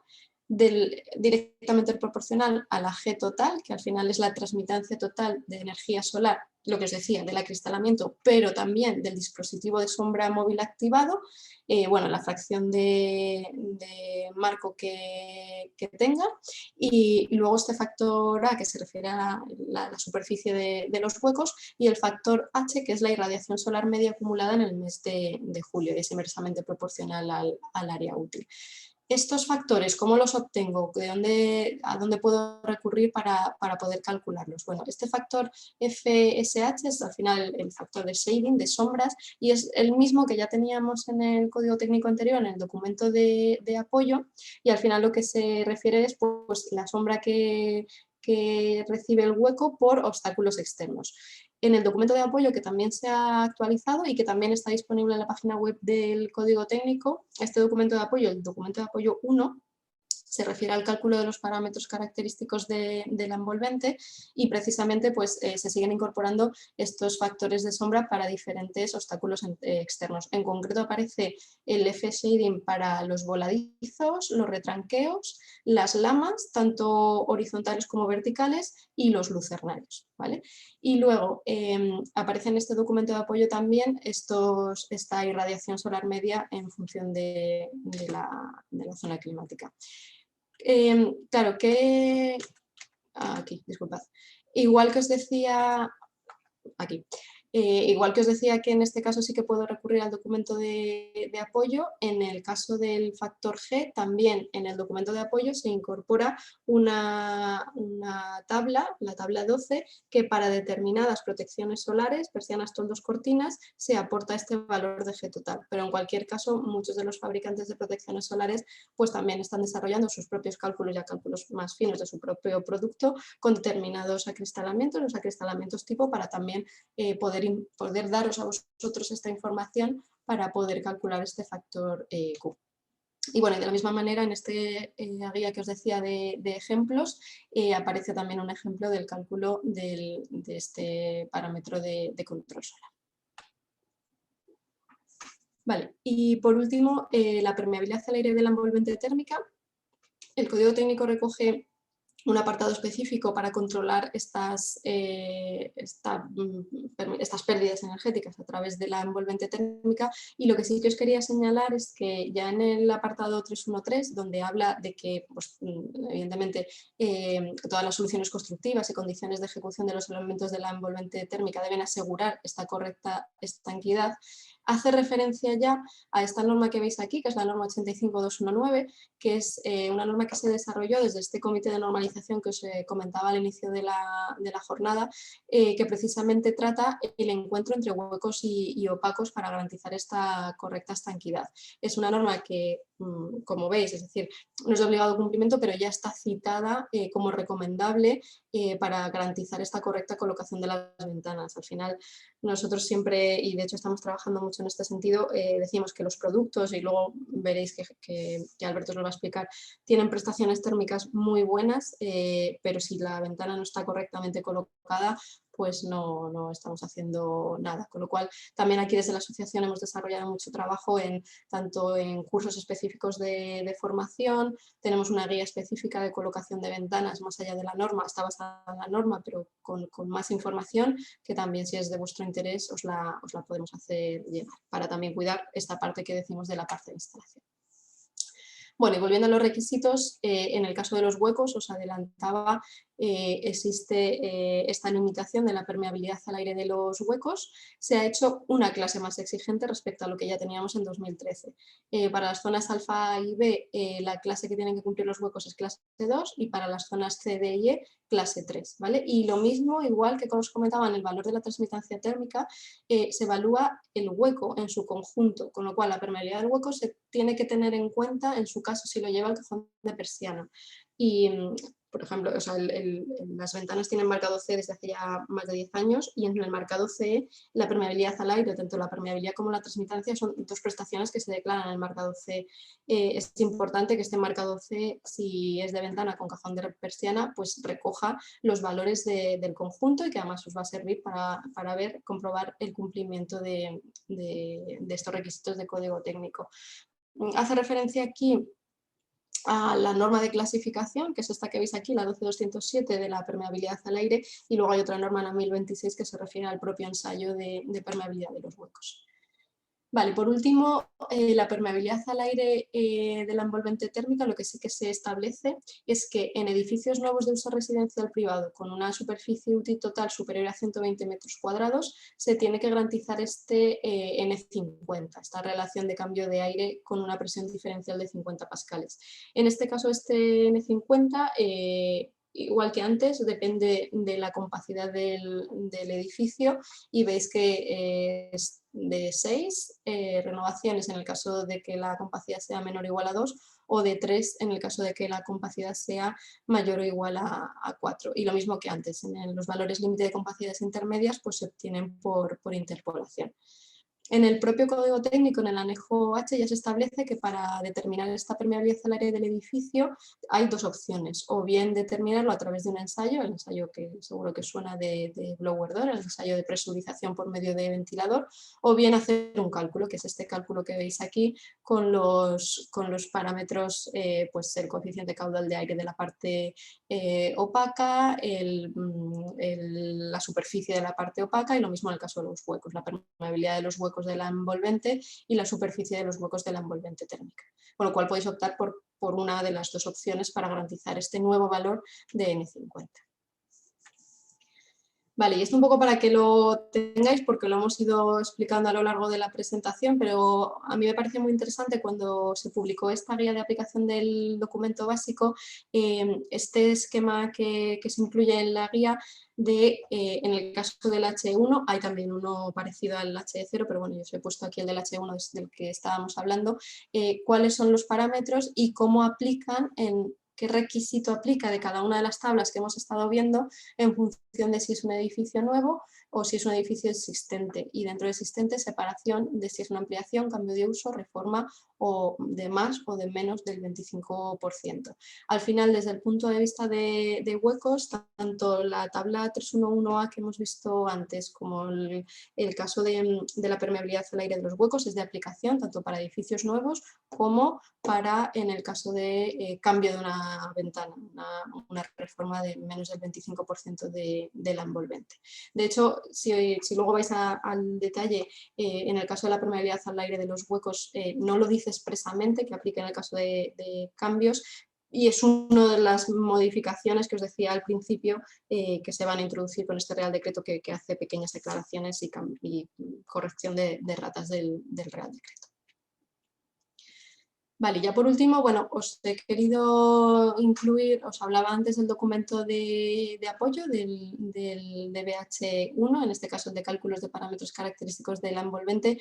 directamente proporcional a la G total, que al final es la transmitancia total de energía solar, lo que os decía, del acristalamiento, pero también del dispositivo de sombra móvil activado, bueno, la fracción de marco que tenga, y luego este factor A, que se refiere a la superficie de los huecos, y el factor H, que es la irradiación solar media acumulada en el mes de julio, y es inversamente proporcional al área útil. Estos factores, ¿cómo los obtengo? ¿A dónde puedo recurrir para poder calcularlos? Bueno, este factor FSH es al final el factor de shading, de sombras, y es el mismo que ya teníamos en el código técnico anterior, en el documento de apoyo, y al final lo que se refiere es pues, la sombra que recibe el hueco por obstáculos externos. En el documento de apoyo, que también se ha actualizado y que también está disponible en la página web del código técnico, este documento de apoyo, el documento de apoyo 1, se refiere al cálculo de los parámetros característicos de la envolvente y precisamente pues, se siguen incorporando estos factores de sombra para diferentes obstáculos externos. En concreto aparece el F-shading para los voladizos, los retranqueos, las lamas, tanto horizontales como verticales, y los lucernarios, ¿vale? Y luego aparece en este documento de apoyo también esta irradiación solar media en función de la zona climática. Claro que... Aquí, disculpad. Igual que os decía... Aquí. Igual que os decía que en este caso sí que puedo recurrir al documento de apoyo, en el caso del factor G también en el documento de apoyo se incorpora una tabla, la tabla 12, que para determinadas protecciones solares, persianas, toldos, cortinas, se aporta este valor de G total. Pero en cualquier caso, muchos de los fabricantes de protecciones solares pues también están desarrollando sus propios cálculos, ya cálculos más finos de su propio producto, con determinados acristalamientos, los acristalamientos tipo, para también poder daros a vosotros esta información para poder calcular este factor Q. Y bueno, de la misma manera en la guía que os decía de ejemplos aparece también un ejemplo del cálculo de este parámetro de control solar. Vale, y por último, la permeabilidad al aire de la envolvente térmica. El código técnico recoge un apartado específico para controlar estas pérdidas energéticas a través de la envolvente térmica, y lo que sí que os quería señalar es que ya en el apartado 3.1.3, donde habla de que pues, evidentemente todas las soluciones constructivas y condiciones de ejecución de los elementos de la envolvente térmica deben asegurar esta correcta estanquidad, hace referencia ya a esta norma que veis aquí, que es la norma 85.219, que es una norma que se desarrolló desde este comité de normalización que os comentaba al inicio de la jornada, que precisamente trata el encuentro entre huecos y opacos para garantizar esta correcta estanquidad. Es una norma que, como veis, es decir, no es de obligado cumplimiento, pero ya está citada como recomendable para garantizar esta correcta colocación de las ventanas. Al final, nosotros siempre, y de hecho estamos trabajando mucho en este sentido, decimos que los productos, y luego veréis que Alberto os lo va a explicar, tienen prestaciones térmicas muy buenas, pero si la ventana no está correctamente colocada, pues no estamos haciendo nada. Con lo cual, también aquí desde la asociación hemos desarrollado mucho trabajo tanto en cursos específicos de formación, tenemos una guía específica de colocación de ventanas más allá de la norma, está basada en la norma, pero con más información, que también si es de vuestro interés os la podemos hacer llegar, para también cuidar esta parte que decimos de la parte de instalación. Bueno, y volviendo a los requisitos, en el caso de los huecos, os adelantaba, existe esta limitación de la permeabilidad al aire de los huecos. Se ha hecho una clase más exigente respecto a lo que ya teníamos en 2013. Para las zonas alfa y B, la clase que tienen que cumplir los huecos es clase 2, y para las zonas C, D y E, clase 3. ¿vale? Y lo mismo, igual que como os comentaba, en el valor de la transmitancia térmica, se evalúa el hueco en su conjunto, con lo cual la permeabilidad del hueco se tiene que tener en cuenta, en su caso, si lo lleva el cajón de persiana. Y, por ejemplo, o sea, las ventanas tienen marcado C desde hace ya más de 10 años, y en el marcado CE la permeabilidad al aire, tanto la permeabilidad como la transmitancia, son dos prestaciones que se declaran en el marcado C. Es importante que este marcado C, si es de ventana con cajón de persiana, pues recoja los valores del conjunto, y que además os va a servir para comprobar el cumplimiento de estos requisitos de código técnico. Hace referencia aquí a la norma de clasificación, que es esta que veis aquí, la 12207 de la permeabilidad al aire, y luego hay otra norma, la 1026, que se refiere al propio ensayo de permeabilidad de los huecos. Vale, por último, la permeabilidad al aire de la envolvente térmica, lo que sí que se establece es que en edificios nuevos de uso residencial privado con una superficie útil total superior a 120 metros cuadrados, se tiene que garantizar este N50, esta relación de cambio de aire con una presión diferencial de 50 pascales. En este caso, este N50, igual que antes, depende de la capacidad del edificio, y veis que es de 6 renovaciones en el caso de que la capacidad sea menor o igual a 2, o de 3 en el caso de que la capacidad sea mayor o igual a 4. Y lo mismo que antes, en los valores límite de capacidades intermedias pues se obtienen por interpolación. En el propio código técnico, en el anejo H, ya se establece que para determinar esta permeabilidad al aire del edificio hay dos opciones: o bien determinarlo a través de un ensayo, el ensayo que seguro que suena de blower door, el ensayo de presurización por medio de ventilador, o bien hacer un cálculo, que es este cálculo que veis aquí, con los parámetros, pues el coeficiente caudal de aire de la parte opaca, la superficie de la parte opaca, y lo mismo en el caso de los huecos, la permeabilidad de los huecos de la envolvente y la superficie de los huecos de la envolvente térmica. Con lo cual podéis optar por una de las dos opciones para garantizar este nuevo valor de N50. Vale, y esto un poco para que lo tengáis, porque lo hemos ido explicando a lo largo de la presentación, pero a mí me parece muy interesante cuando se publicó esta guía de aplicación del documento básico, este esquema que se incluye en la guía en el caso del H1, hay también uno parecido al H0, pero bueno, yo os he puesto aquí el del H1, desde el que estábamos hablando, cuáles son los parámetros y cómo aplican, qué requisito aplica de cada una de las tablas que hemos estado viendo en función de si es un edificio nuevo o si es un edificio existente, y dentro del existente separación de si es una ampliación, cambio de uso, reforma o de más o de menos del 25%. Al final, desde el punto de vista de huecos, tanto la tabla 311A que hemos visto antes como el caso de la permeabilidad al aire de los huecos es de aplicación tanto para edificios nuevos como para en el caso de cambio de una ventana, una reforma de menos del 25% de la envolvente. De hecho, si luego vais al detalle, en el caso de la permeabilidad al aire de los huecos no lo dice expresamente que aplique en el caso de cambios, y es una de las modificaciones que os decía al principio que se van a introducir con este Real Decreto que hace pequeñas declaraciones y corrección de ratas del Real Decreto. Vale, ya por último, bueno, os he querido incluir, os hablaba antes del documento de apoyo del DBH1, en este caso el de cálculos de parámetros característicos de la envolvente.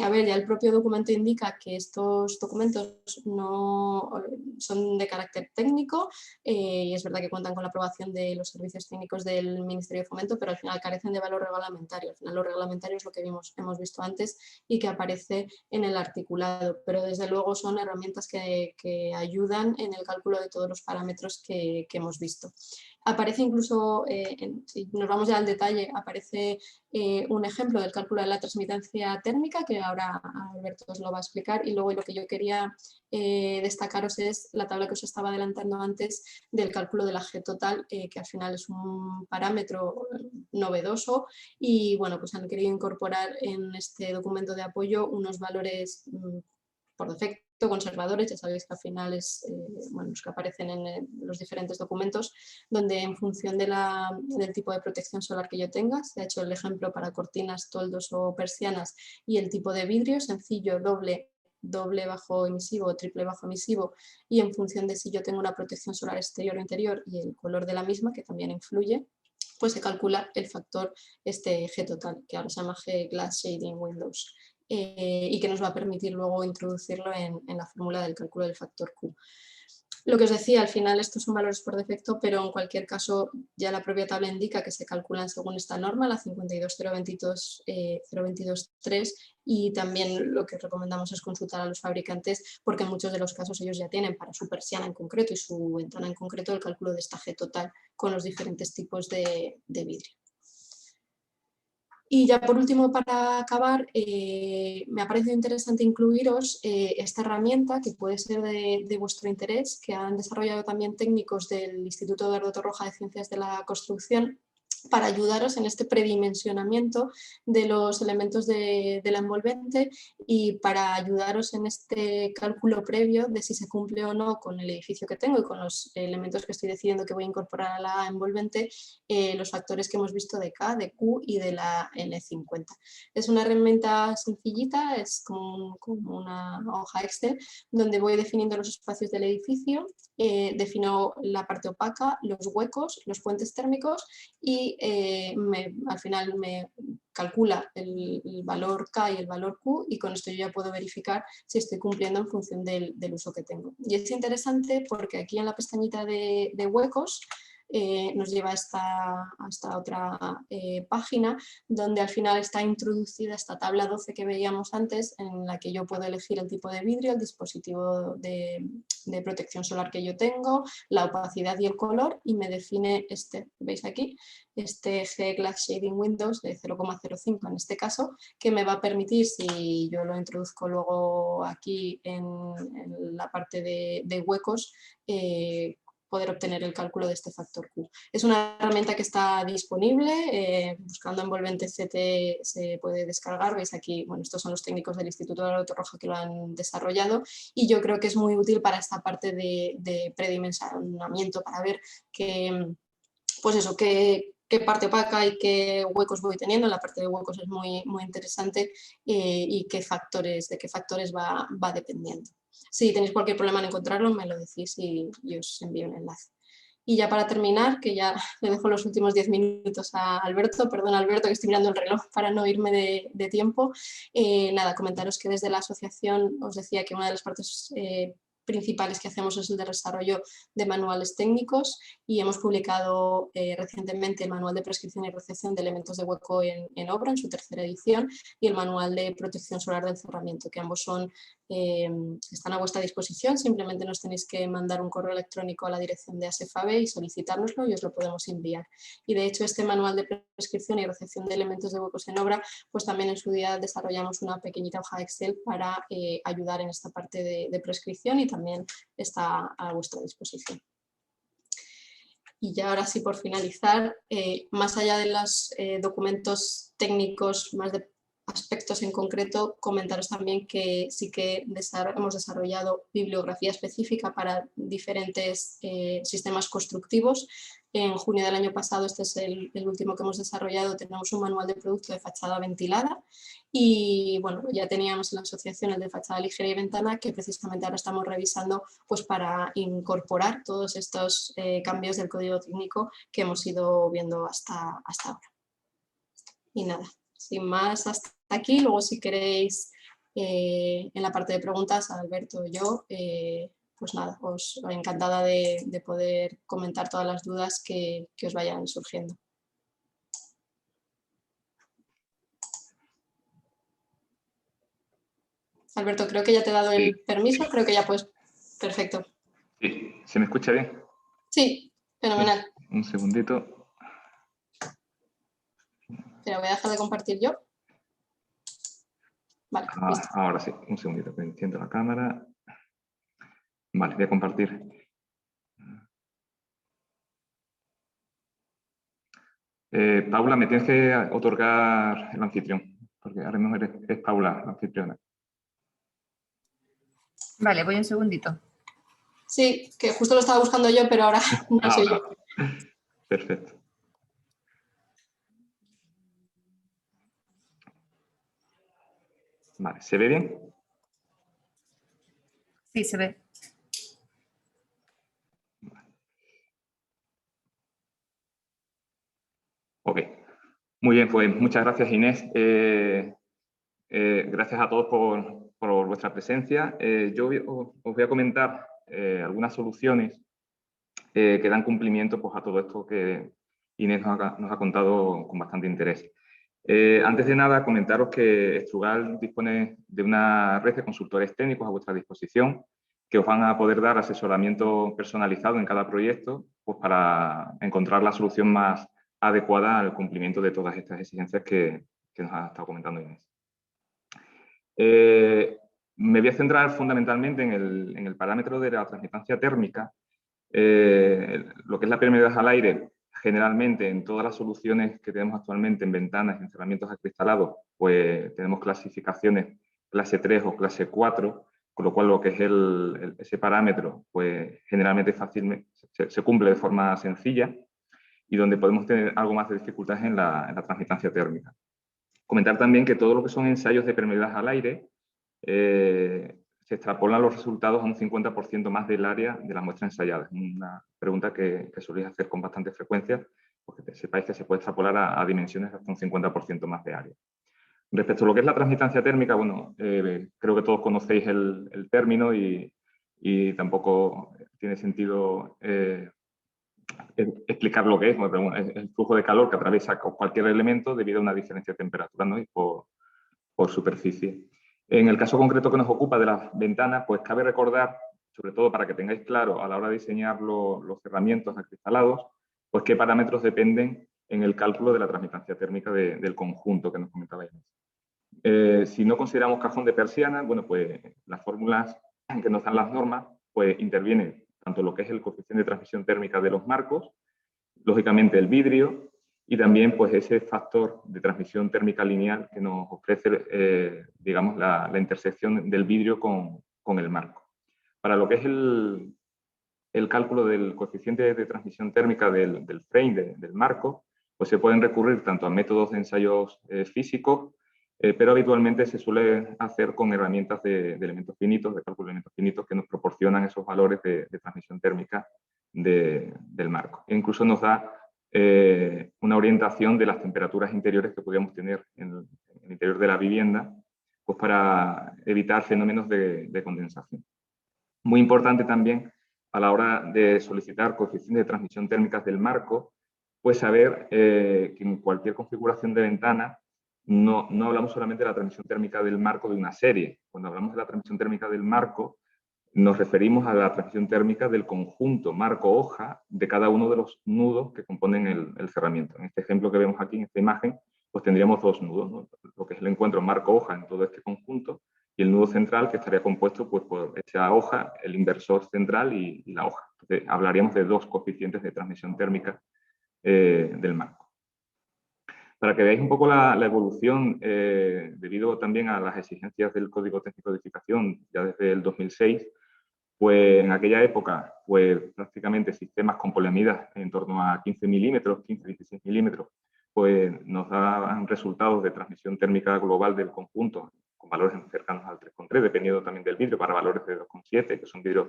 A ver, ya el propio documento indica que estos documentos no son de carácter técnico y es verdad que cuentan con la aprobación de los servicios técnicos del Ministerio de Fomento, pero al final carecen de valor reglamentario. Al final lo reglamentario es lo que hemos visto antes y que aparece en el articulado, pero desde luego son herramientas que ayudan en el cálculo de todos los parámetros que hemos visto. Aparece incluso, si nos vamos ya al detalle, aparece un ejemplo del cálculo de la transmitancia térmica, que ahora Alberto os lo va a explicar, y luego lo que yo quería destacaros es la tabla que os estaba adelantando antes del cálculo de la G total, que al final es un parámetro novedoso y bueno, pues han querido incorporar en este documento de apoyo unos valores por defecto conservadores, ya sabéis que al final es bueno, los que aparecen en los diferentes documentos, donde en función del tipo de protección solar que yo tenga, se ha hecho el ejemplo para cortinas, toldos o persianas, y el tipo de vidrio, sencillo, doble bajo emisivo o triple bajo emisivo, y en función de si yo tengo una protección solar exterior o interior y el color de la misma, que también influye, pues se calcula el factor G total, que ahora se llama G Glass Shading Windows. Y que nos va a permitir luego introducirlo en la fórmula del cálculo del factor Q. Lo que os decía, al final estos son valores por defecto, pero en cualquier caso ya la propia tabla indica que se calculan según esta norma, la 52.022.3, y también lo que recomendamos es consultar a los fabricantes porque en muchos de los casos ellos ya tienen para su persiana en concreto y su ventana en concreto el cálculo de esta G total con los diferentes tipos de vidrio. Y ya por último, para acabar, me ha parecido interesante incluiros esta herramienta que puede ser de vuestro interés, que han desarrollado también técnicos del Instituto Eduardo Torroja de Ciencias de la Construcción, para ayudaros en este predimensionamiento de los elementos de la envolvente y para ayudaros en este cálculo previo de si se cumple o no con el edificio que tengo y con los elementos que estoy decidiendo que voy a incorporar a la envolvente, los factores que hemos visto de K, de Q y de la N50. Es una herramienta sencillita, es como una hoja Excel donde voy definiendo los espacios del edificio, defino la parte opaca, los huecos, los puentes térmicos y al final me calcula el valor K y el valor Q y con esto yo ya puedo verificar si estoy cumpliendo en función del uso que tengo. Y es interesante porque aquí en la pestañita de huecos nos lleva a esta otra página donde al final está introducida esta tabla 12 que veíamos antes, en la que yo puedo elegir el tipo de vidrio, el dispositivo de protección solar que yo tengo, la opacidad y el color, y me define ¿veis aquí? Este G Glass Shading Windows de 0,05 en este caso, que me va a permitir, si yo lo introduzco luego aquí en la parte de huecos, poder obtener el cálculo de este factor Q. Es una herramienta que está disponible, buscando envolvente CT se puede descargar, veis aquí, bueno, estos son los técnicos del Instituto de Torroja que lo han desarrollado y yo creo que es muy útil para esta parte de predimensionamiento, para ver que, pues eso, qué parte opaca y qué huecos voy teniendo. La parte de huecos es muy, muy interesante y de qué factores va dependiendo. Si tenéis cualquier problema en encontrarlo, me lo decís y os envío un enlace. Y ya para terminar, que ya le dejo los últimos 10 minutos a Alberto, perdón Alberto que estoy mirando el reloj para no irme de tiempo, nada, comentaros que desde la asociación os decía que una de las partes principales que hacemos es el de desarrollo de manuales técnicos y hemos publicado recientemente el manual de prescripción y recepción de elementos de hueco en obra en su tercera edición y el manual de protección solar del cerramiento, que ambos son están a vuestra disposición, simplemente nos tenéis que mandar un correo electrónico a la dirección de ASEFABE y solicitárnoslo y os lo podemos enviar. Y de hecho este manual de prescripción y recepción de elementos de huecos en obra, pues también en su día desarrollamos una pequeñita hoja de Excel para ayudar en esta parte de prescripción y también está a vuestra disposición. Y ya ahora sí, por finalizar, más allá de los documentos técnicos, más de aspectos en concreto, comentaros también que sí que hemos desarrollado bibliografía específica para diferentes sistemas constructivos. En junio del año pasado, este es el último que hemos desarrollado, tenemos un manual de producto de fachada ventilada y bueno, ya teníamos en la asociación el de fachada ligera y ventana que precisamente ahora estamos revisando pues, para incorporar todos estos cambios del código técnico que hemos ido viendo hasta ahora. Y nada, sin más hasta aquí, luego si queréis en la parte de preguntas, Alberto o yo, pues nada, os encantada de poder comentar todas las dudas que os vayan surgiendo. Alberto, creo que ya te he dado el permiso, creo que ya puedes. Perfecto. Sí, ¿se me escucha bien? Sí, fenomenal. Un segundito. Pero voy a dejar de compartir yo. Vale, listo. Ahora sí, un segundito, que enciendo la cámara. Vale, voy a compartir. Paula, me tienes que otorgar el anfitrión, porque ahora mismo es Paula la anfitriona. Vale, voy un segundito. Sí, que justo lo estaba buscando yo, pero ahora no soy yo. Perfecto. Vale, ¿se ve bien? Sí, se ve. Ok. Muy bien, pues muchas gracias, Inés. Gracias a todos por vuestra presencia. Yo os voy a comentar algunas soluciones que dan cumplimiento pues, a todo esto que Inés nos ha contado con bastante interés. Antes de nada, comentaros que Strugal dispone de una red de consultores técnicos a vuestra disposición que os van a poder dar asesoramiento personalizado en cada proyecto pues, para encontrar la solución más adecuada al cumplimiento de todas estas exigencias que nos ha estado comentando Inés. Me voy a centrar fundamentalmente en el parámetro de la transmitancia térmica. Lo que es la permeabilidad al aire, generalmente en todas las soluciones que tenemos actualmente en ventanas y encerramientos acristalados, pues tenemos clasificaciones clase 3 o clase 4, con lo cual lo que es ese parámetro, pues generalmente se cumple de forma sencilla y donde podemos tener algo más de dificultades en la transmitancia térmica. Comentar también que todo lo que son ensayos de permeabilidad al aire se extrapolan los resultados a un 50% más del área de la muestra ensayada. Es una pregunta que soléis hacer con bastante frecuencia, porque sepáis que se puede extrapolar a dimensiones de hasta un 50% más de área. Respecto a lo que es la transmitancia térmica, bueno, creo que todos conocéis el término y tampoco tiene sentido explicar lo que es. Bueno, es el flujo de calor que atraviesa cualquier elemento debido a una diferencia de temperatura, ¿no? Y por superficie. En el caso concreto que nos ocupa de las ventanas, pues cabe recordar, sobre todo para que tengáis claro a la hora de diseñar los cerramientos acristalados, pues qué parámetros dependen en el cálculo de la transmitancia térmica del conjunto que nos comentabais. Si no consideramos cajón de persiana, bueno, pues las fórmulas que nos dan las normas, pues intervienen tanto lo que es el coeficiente de transmisión térmica de los marcos, lógicamente el vidrio, y también pues, ese factor de transmisión térmica lineal que nos ofrece digamos, la intersección del vidrio con el marco. Para lo que es el cálculo del coeficiente de transmisión térmica del frame, del marco, pues se pueden recurrir tanto a métodos de ensayos físicos, pero habitualmente se suele hacer con herramientas de elementos finitos, de cálculo de elementos finitos, que nos proporcionan esos valores de transmisión térmica del marco. E incluso nos da una orientación de las temperaturas interiores que podríamos tener en el interior de la vivienda, pues para evitar fenómenos de condensación. Muy importante también a la hora de solicitar coeficientes de transmisión térmicas del marco, pues saber que en cualquier configuración de ventana no hablamos solamente de la transmisión térmica del marco de una serie. Cuando hablamos de la transmisión térmica del marco, nos referimos a la transmisión térmica del conjunto marco-hoja de cada uno de los nudos que componen el cerramiento. En este ejemplo que vemos aquí, en esta imagen, pues tendríamos dos nudos, ¿no? Lo que es el encuentro marco-hoja en todo este conjunto y el nudo central, que estaría compuesto pues, por esa hoja, el inversor central y la hoja. Entonces, hablaríamos de dos coeficientes de transmisión térmica del marco. Para que veáis un poco la evolución, debido también a las exigencias del Código Técnico de Edificación ya desde el 2006, pues en aquella época, pues prácticamente sistemas con poliamidas en torno a 15 milímetros, 15-16 milímetros, pues nos daban resultados de transmisión térmica global del conjunto con valores cercanos al 3,3, dependiendo también del vidrio, para valores de 2,7, que son vidrios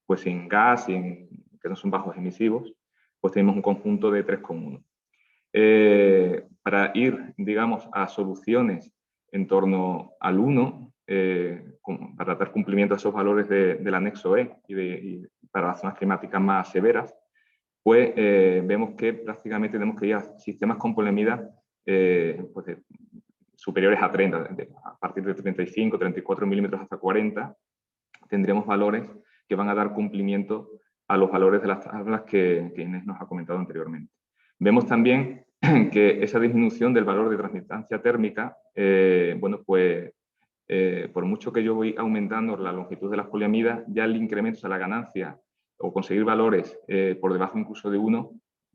pues sin gas, que no son bajos emisivos, pues tenemos un conjunto de 3,1. Para ir, digamos, a soluciones en torno al 1, para dar cumplimiento a esos valores del anexo E y para las zonas climáticas más severas, pues vemos que prácticamente tenemos que ir a sistemas con poliamida pues superiores a 30, a partir de 35, 34 milímetros hasta 40, tendremos valores que van a dar cumplimiento a los valores de las tablas que Inés nos ha comentado anteriormente. Vemos también que esa disminución del valor de transmitancia térmica, bueno, pues por mucho que yo voy aumentando la longitud de las poliamidas, ya el incremento, o sea, la ganancia o conseguir valores por debajo incluso de 1,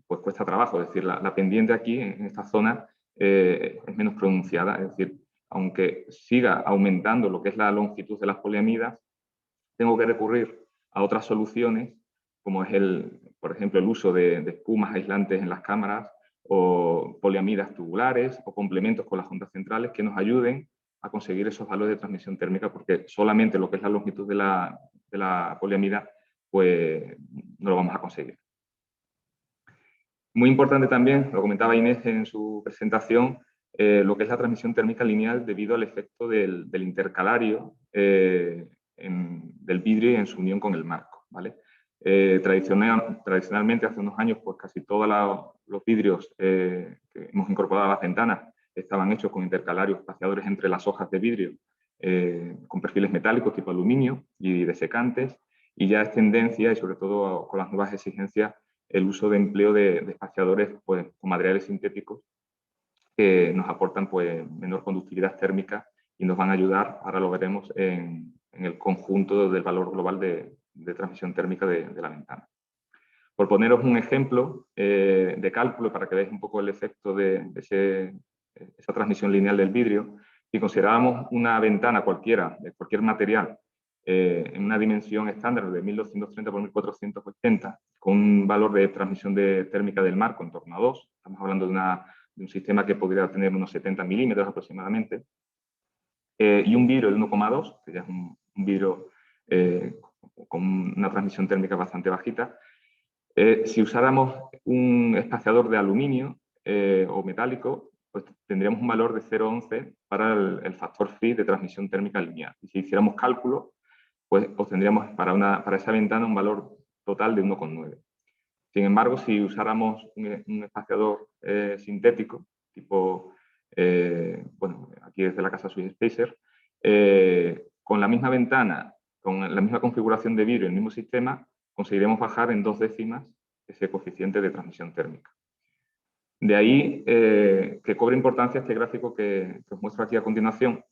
pues cuesta trabajo. Es decir, la pendiente aquí, en esta zona, es menos pronunciada. Es decir, aunque siga aumentando lo que es la longitud de las poliamidas, tengo que recurrir a otras soluciones, como es, por ejemplo, el uso de espumas aislantes en las cámaras, o poliamidas tubulares, o complementos con las ondas centrales que nos ayuden a conseguir esos valores de transmisión térmica, porque solamente lo que es la longitud de la poliamida, pues no lo vamos a conseguir. Muy importante también, lo comentaba Inés en su presentación, lo que es la transmisión térmica lineal debido al efecto del intercalario del vidrio en su unión con el marco, ¿vale? Tradicionalmente, hace unos años, pues casi todos los vidrios que hemos incorporado a las ventanas estaban hechos con intercalarios espaciadores entre las hojas de vidrio con perfiles metálicos tipo aluminio y desecantes, y ya es tendencia, y sobre todo con las nuevas exigencias, el uso de empleo de espaciadores pues, con materiales sintéticos que nos aportan pues, menor conductividad térmica y nos van a ayudar, ahora lo veremos, en el conjunto del valor global de transmisión térmica de la ventana. Por poneros un ejemplo de cálculo para que veáis un poco el efecto de esa transmisión lineal del vidrio, si considerábamos una ventana cualquiera, de cualquier material, en una dimensión estándar de 1230 por 1480, con un valor de transmisión térmica del marco en torno a 2, estamos hablando de un sistema que podría tener unos 70 milímetros aproximadamente, y un vidrio de 1,2, que ya es un vidrio con una transmisión térmica bastante bajita. Si usáramos un espaciador de aluminio o metálico, pues tendríamos un valor de 0,11 para el factor phi de transmisión térmica lineal. Y si hiciéramos cálculo, pues obtendríamos para esa ventana un valor total de 1,9. Sin embargo, si usáramos un espaciador sintético, tipo, bueno, aquí desde la casa Swiss Spacer, con la misma ventana, con la misma configuración de vidrio, el mismo sistema, conseguiremos bajar en 2 décimas ese coeficiente de transmisión térmica. De ahí que cobre importancia este gráfico que os muestro aquí a continuación,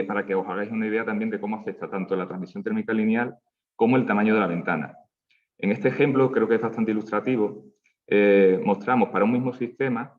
para que os hagáis una idea también de cómo afecta tanto la transmisión térmica lineal como el tamaño de la ventana. En este ejemplo, creo que es bastante ilustrativo, mostramos para un mismo sistema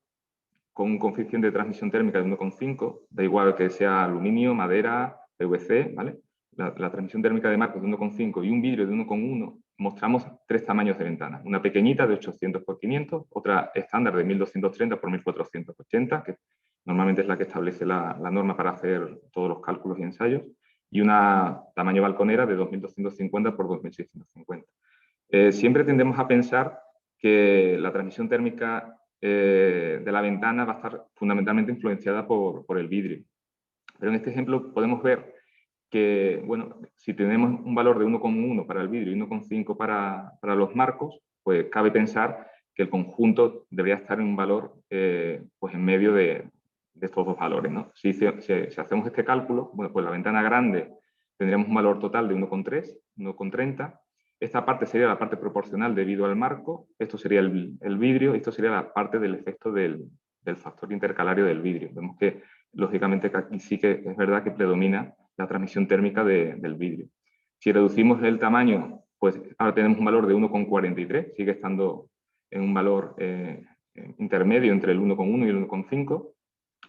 con un coeficiente de transmisión térmica de 1,5, da igual que sea aluminio, madera, PVC, ¿vale? La transmisión térmica de marcos de 1,5 y un vidrio de 1,1, mostramos 3 tamaños de ventana. Una pequeñita de 800 por 500, otra estándar de 1230 por 1480, que normalmente es la que establece la norma para hacer todos los cálculos y ensayos, y una tamaño balconera de 2250 por 2650. Siempre tendemos a pensar que la transmisión térmica de la ventana va a estar fundamentalmente influenciada por el vidrio. Pero en este ejemplo podemos ver que, bueno, si tenemos un valor de 1,1 para el vidrio y 1,5 para los marcos, pues cabe pensar que el conjunto debería estar en un valor pues en medio de estos dos valores, ¿no? Si hacemos este cálculo, bueno, pues la ventana grande tendríamos un valor total de 1,3, 1,30. Esta parte sería la parte proporcional debido al marco, esto sería el vidrio, esto sería la parte del efecto del factor intercalario del vidrio. Vemos que, lógicamente, que aquí sí que es verdad que predomina la transmisión térmica del vidrio. Si reducimos el tamaño, pues ahora tenemos un valor de 1,43, sigue estando en un valor intermedio entre el 1,1 y el 1,5,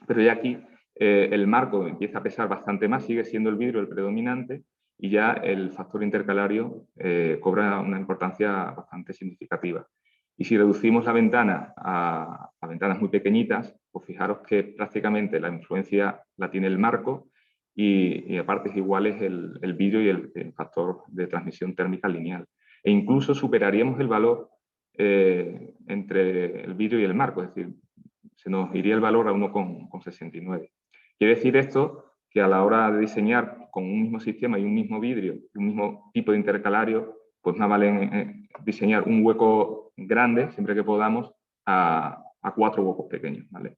pero ya aquí el marco empieza a pesar bastante más, sigue siendo el vidrio el predominante y ya el factor intercalario cobra una importancia bastante significativa. Y si reducimos la ventana a ventanas muy pequeñitas, pues fijaros que prácticamente la influencia la tiene el marco y a partes iguales el vidrio y el factor de transmisión térmica lineal. E incluso superaríamos el valor entre el vidrio y el marco, es decir, se nos iría el valor a 1,69. Quiere decir esto que a la hora de diseñar con un mismo sistema y un mismo vidrio, un mismo tipo de intercalario, pues más vale diseñar un hueco grande, siempre que podamos, a 4 huecos pequeños, ¿vale?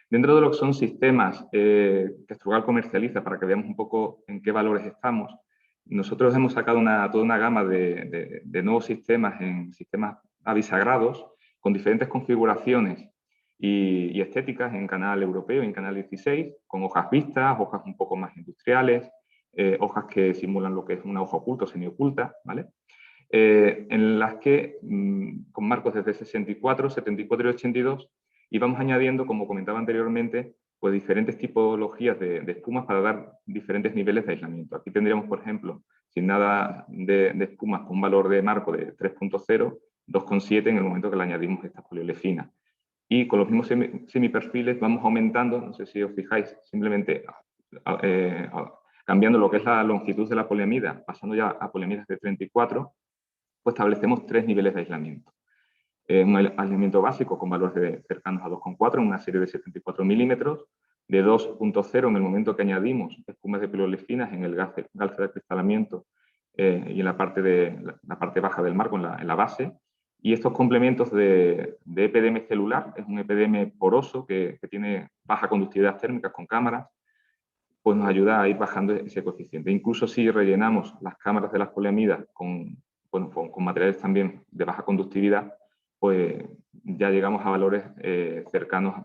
Dentro de lo que son sistemas que Strugal comercializa, para que veamos un poco en qué valores estamos, nosotros hemos sacado toda una gama de nuevos sistemas en sistemas abisagrados, con diferentes configuraciones y estéticas en canal europeo y en canal 16, con hojas vistas, hojas un poco más industriales, hojas que simulan lo que es una hoja oculta o semioculta, ¿vale? En las que, con marcos desde 64, 74 y 82, y vamos añadiendo, como comentaba anteriormente, pues diferentes tipologías de espumas para dar diferentes niveles de aislamiento. Aquí tendríamos, por ejemplo, sin nada de espumas con un valor de marco de 3.0, 2,7 en el momento que le añadimos esta poliolefina. Y con los mismos semiperfiles vamos aumentando, no sé si os fijáis, simplemente cambiando lo que es la longitud de la poliamida, pasando ya a poliamidas de 34, pues establecemos 3 niveles de aislamiento. Un aislamiento básico con valores cercanos a 2,4 en una serie de 74 milímetros, de 2.0 en el momento que añadimos espumas de poliolefina en el galce de acristalamiento y en la parte baja del marco, en la base. Y estos complementos de EPDM celular, es un EPDM poroso que tiene baja conductividad térmica con cámaras, pues nos ayuda a ir bajando ese coeficiente. Incluso si rellenamos las cámaras de las poliamidas con materiales también de baja conductividad, pues ya llegamos a valores cercanos,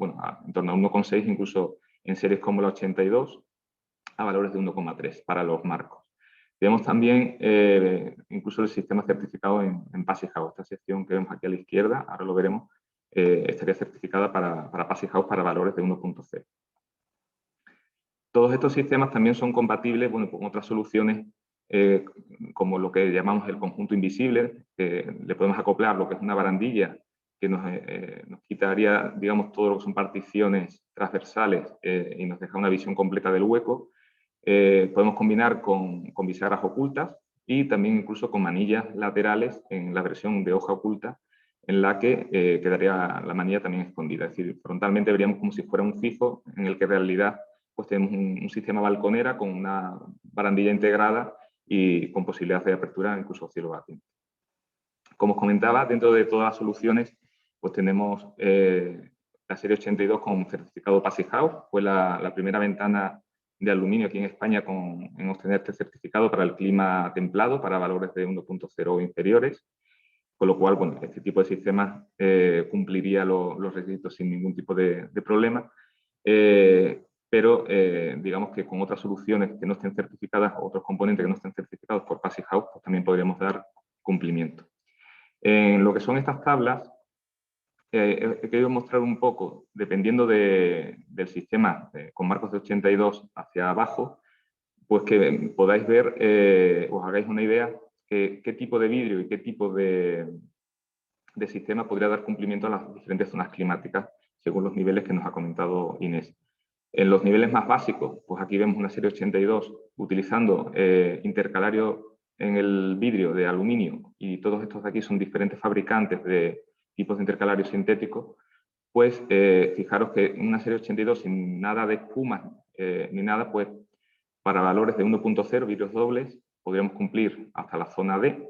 en torno a 1,6, incluso en series como la 82, a valores de 1,3 para los marcos. Tenemos también incluso el sistema certificado en Passy House. Esta sección que vemos aquí a la izquierda, ahora lo veremos, estaría certificada para Passy House para valores de 1,0. Todos estos sistemas también son compatibles con otras soluciones como lo que llamamos el conjunto invisible, que le podemos acoplar lo que es una barandilla que nos quitaría, digamos, todo lo que son particiones transversales y nos deja una visión completa del hueco. Podemos combinar con bisagras ocultas y también incluso con manillas laterales en la versión de hoja oculta, en la que quedaría la manilla también escondida. Es decir, frontalmente veríamos como si fuera un fijo en el que en realidad pues tenemos un sistema balconera con una barandilla integrada y con posibilidades de apertura incluso cielo batiente. Como os comentaba, dentro de todas las soluciones pues tenemos la serie 82 con certificado Passy House. Fue la primera ventana de aluminio aquí en España en obtener este certificado para el clima templado, para valores de 1.0 o inferiores, con lo cual, bueno, este tipo de sistemas cumpliría los requisitos sin ningún tipo de problema, pero digamos que con otras soluciones que no estén certificadas, otros componentes que no estén certificados por Passy House, pues también podríamos dar cumplimiento. En lo que son estas tablas, he querido mostrar un poco, dependiendo del sistema con marcos de 82 hacia abajo, pues que podáis ver, os hagáis una idea qué tipo de vidrio y qué tipo de sistema podría dar cumplimiento a las diferentes zonas climáticas según los niveles que nos ha comentado Inés. En los niveles más básicos, pues aquí vemos una serie 82 utilizando intercalario en el vidrio de aluminio, y todos estos de aquí son diferentes fabricantes de tipos de intercalario sintéticos. Pues fijaros que en una serie 82 sin nada de espumas ni nada, pues para valores de 1.0 vidrios dobles podríamos cumplir hasta la zona D.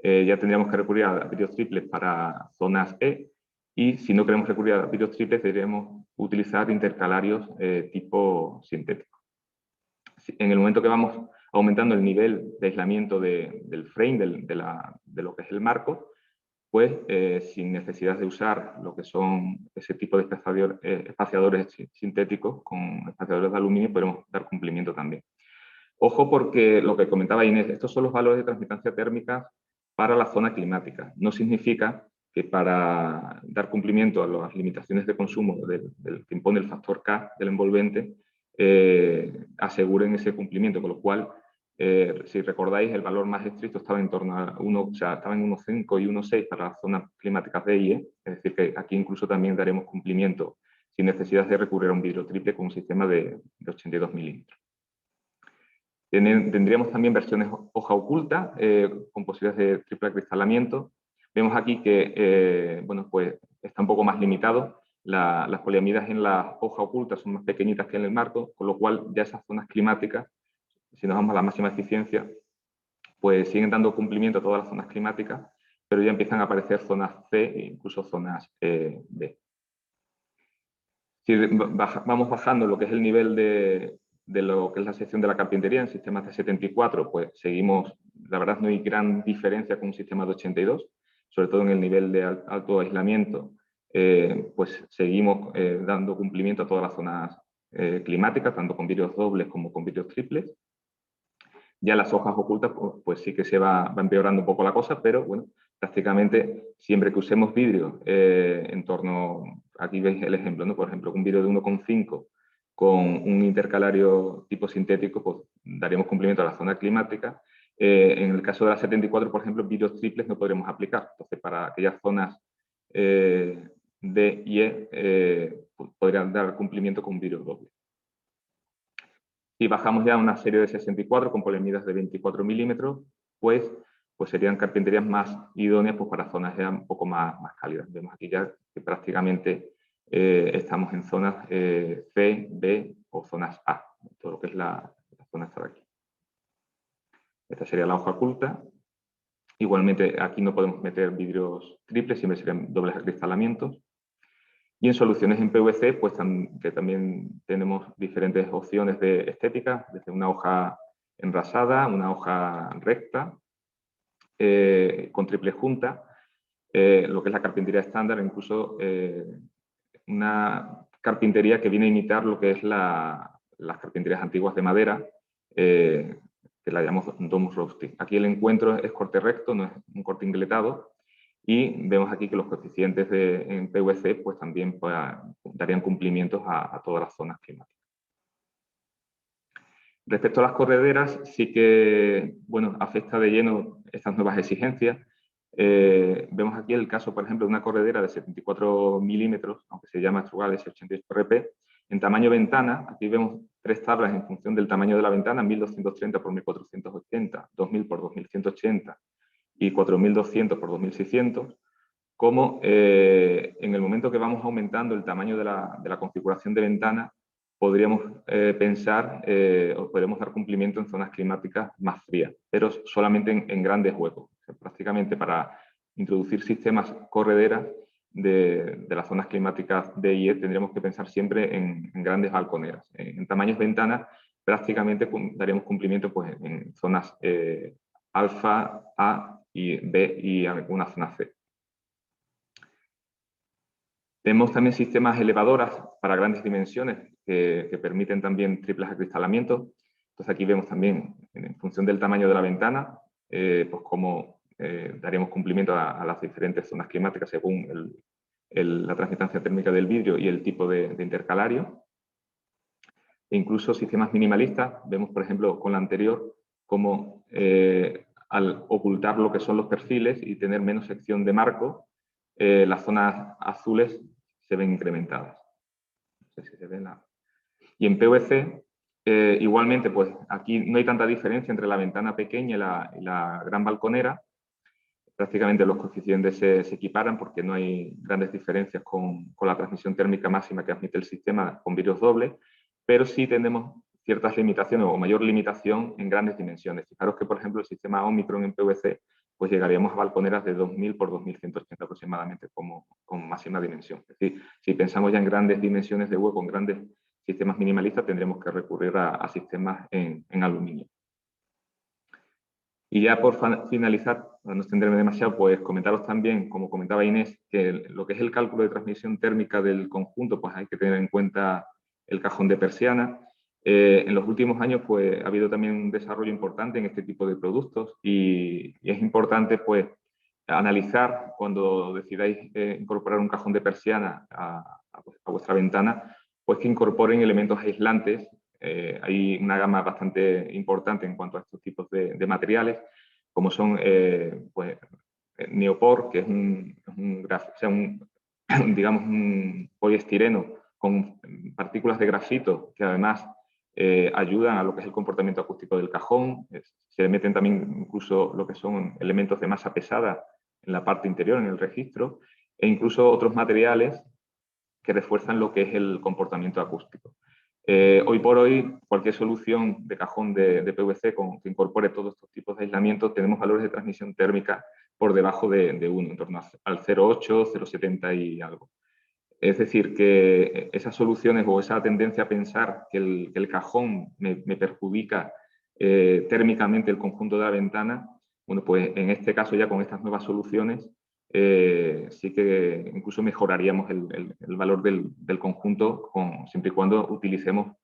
Ya tendríamos que recurrir a vidrios triples para zonas E, y si no queremos recurrir a vidrios triples, deberíamos utilizar intercalarios tipo sintético. En el momento que vamos aumentando el nivel de aislamiento del frame, de lo que es el marco, pues sin necesidad de usar lo que son ese tipo de espaciadores sintéticos, con espaciadores de aluminio podemos dar cumplimiento también. Ojo, porque lo que comentaba Inés, estos son los valores de transmitancia térmica para la zona climática. No significa que para dar cumplimiento a las limitaciones de consumo del que impone el factor K del envolvente, aseguren ese cumplimiento, con lo cual, si recordáis, el valor más estricto estaba en torno a estaba en 1,5 y 1,6 para las zonas climáticas de IE, es decir, que aquí incluso también daremos cumplimiento sin necesidad de recurrir a un vidrio triple con un sistema de 82 milímetros. Tendríamos también versiones hoja oculta con posibilidades de triple acristalamiento. Vemos aquí que bueno, pues está un poco más limitado. Las poliamidas en la hoja oculta son más pequeñitas que en el marco, con lo cual ya esas zonas climáticas, si nos vamos a la máxima eficiencia, pues siguen dando cumplimiento a todas las zonas climáticas, pero ya empiezan a aparecer zonas C e incluso zonas B. Si vamos bajando lo que es el nivel de lo que es la sección de la carpintería en sistemas de 74, pues seguimos, la verdad no hay gran diferencia con un sistema de 82, sobre todo en el nivel de alto aislamiento, pues seguimos dando cumplimiento a todas las zonas climáticas, tanto con vidrios dobles como con vidrios triples. Ya las hojas ocultas, pues sí que se va empeorando un poco la cosa, pero bueno, prácticamente siempre que usemos vidrio en torno, aquí veis el ejemplo, ¿no? Por ejemplo, un vidrio de 1,5 con un intercalario tipo sintético, pues daríamos cumplimiento a la zona climática. En el caso de la 74, por ejemplo, vidrios triples no podremos aplicar. Entonces, para aquellas zonas D y E, podrían dar cumplimiento con vidrio doble. Si bajamos ya a una serie de 64 con poliamidas de 24 milímetros, pues serían carpinterías más idóneas pues, para zonas ya un poco más cálidas. Vemos aquí ya que prácticamente estamos en zonas C, B o zonas A, todo lo que es la zona esta de aquí. Esta sería la hoja oculta. Igualmente aquí no podemos meter vidrios triples, siempre serían dobles acristalamientos. Y en soluciones en PVC, pues que también tenemos diferentes opciones de estética, desde una hoja enrasada, una hoja recta, con triple junta, lo que es la carpintería estándar, incluso una carpintería que viene a imitar lo que es las carpinterías antiguas de madera, que la llamamos domus roasting. Aquí el encuentro es corte recto, no es un corte ingletado, y vemos aquí que los coeficientes en PVC pues también darían cumplimientos a todas las zonas climáticas. Respecto a las correderas, sí que bueno, afecta de lleno estas nuevas exigencias. Vemos aquí el caso, por ejemplo, de una corredera de 74 milímetros, aunque se llama Strugal S88RP, en tamaño ventana. Aquí vemos tres tablas en función del tamaño de la ventana, 1230 por 1480, 2000 por 2180 y 4200 por 2600, como en el momento que vamos aumentando el tamaño de la configuración de ventana, podríamos pensar o podemos dar cumplimiento en zonas climáticas más frías, pero solamente en grandes huecos. O sea, prácticamente para introducir sistemas correderas de las zonas climáticas D y E tendríamos que pensar siempre en grandes balconeras. En tamaños ventanas prácticamente daríamos cumplimiento pues, en zonas alfa, A y B y alguna zona C. Tenemos también sistemas elevadoras para grandes dimensiones que permiten también triples acristalamientos. Entonces aquí vemos también, en función del tamaño de la ventana, pues cómo daríamos cumplimiento a las diferentes zonas climáticas según la transmitancia térmica del vidrio y el tipo de intercalario. E incluso sistemas minimalistas, vemos por ejemplo con la anterior, cómo al ocultar lo que son los perfiles y tener menos sección de marco, las zonas azules se ven incrementadas. No sé si se ve Y en PVC, igualmente, pues aquí no hay tanta diferencia entre la ventana pequeña y la gran balconera. Prácticamente los coeficientes se equiparan porque no hay grandes diferencias con la transmisión térmica máxima que admite el sistema con vidrios dobles, pero sí tenemos ciertas limitaciones o mayor limitación en grandes dimensiones. Fijaros que, por ejemplo, el sistema Omicron en PVC pues llegaríamos a balconeras de 2000 por 2180 aproximadamente con máxima dimensión. Es decir, si pensamos ya en grandes dimensiones de hueco, en grandes sistemas minimalistas, tendremos que recurrir a sistemas en aluminio. Y ya por finalizar, para no extenderme demasiado, pues comentaros también, como comentaba Inés, que lo que es el cálculo de transmisión térmica del conjunto, pues hay que tener en cuenta el cajón de persiana. En los últimos años pues, ha habido también un desarrollo importante en este tipo de productos y es importante pues, analizar cuando decidáis incorporar un cajón de persiana a vuestra ventana, pues que incorporen elementos aislantes. Hay una gama bastante importante en cuanto a estos tipos de materiales, como son pues, neopor, que es digamos un poliestireno con partículas de grafito que además ayudan a lo que es el comportamiento acústico del cajón. Se le meten también incluso lo que son elementos de masa pesada en la parte interior, en el registro, e incluso otros materiales que refuerzan lo que es el comportamiento acústico. Hoy por hoy, cualquier solución de cajón de PVC que incorpore todos estos tipos de aislamiento, tenemos valores de transmisión térmica por debajo de 1, en torno al 0,8, 0,70 y algo. Es decir, que esas soluciones o esa tendencia a pensar que el cajón me perjudica térmicamente el conjunto de la ventana, bueno, pues en este caso ya con estas nuevas soluciones sí que incluso mejoraríamos el valor del conjunto siempre y cuando utilicemos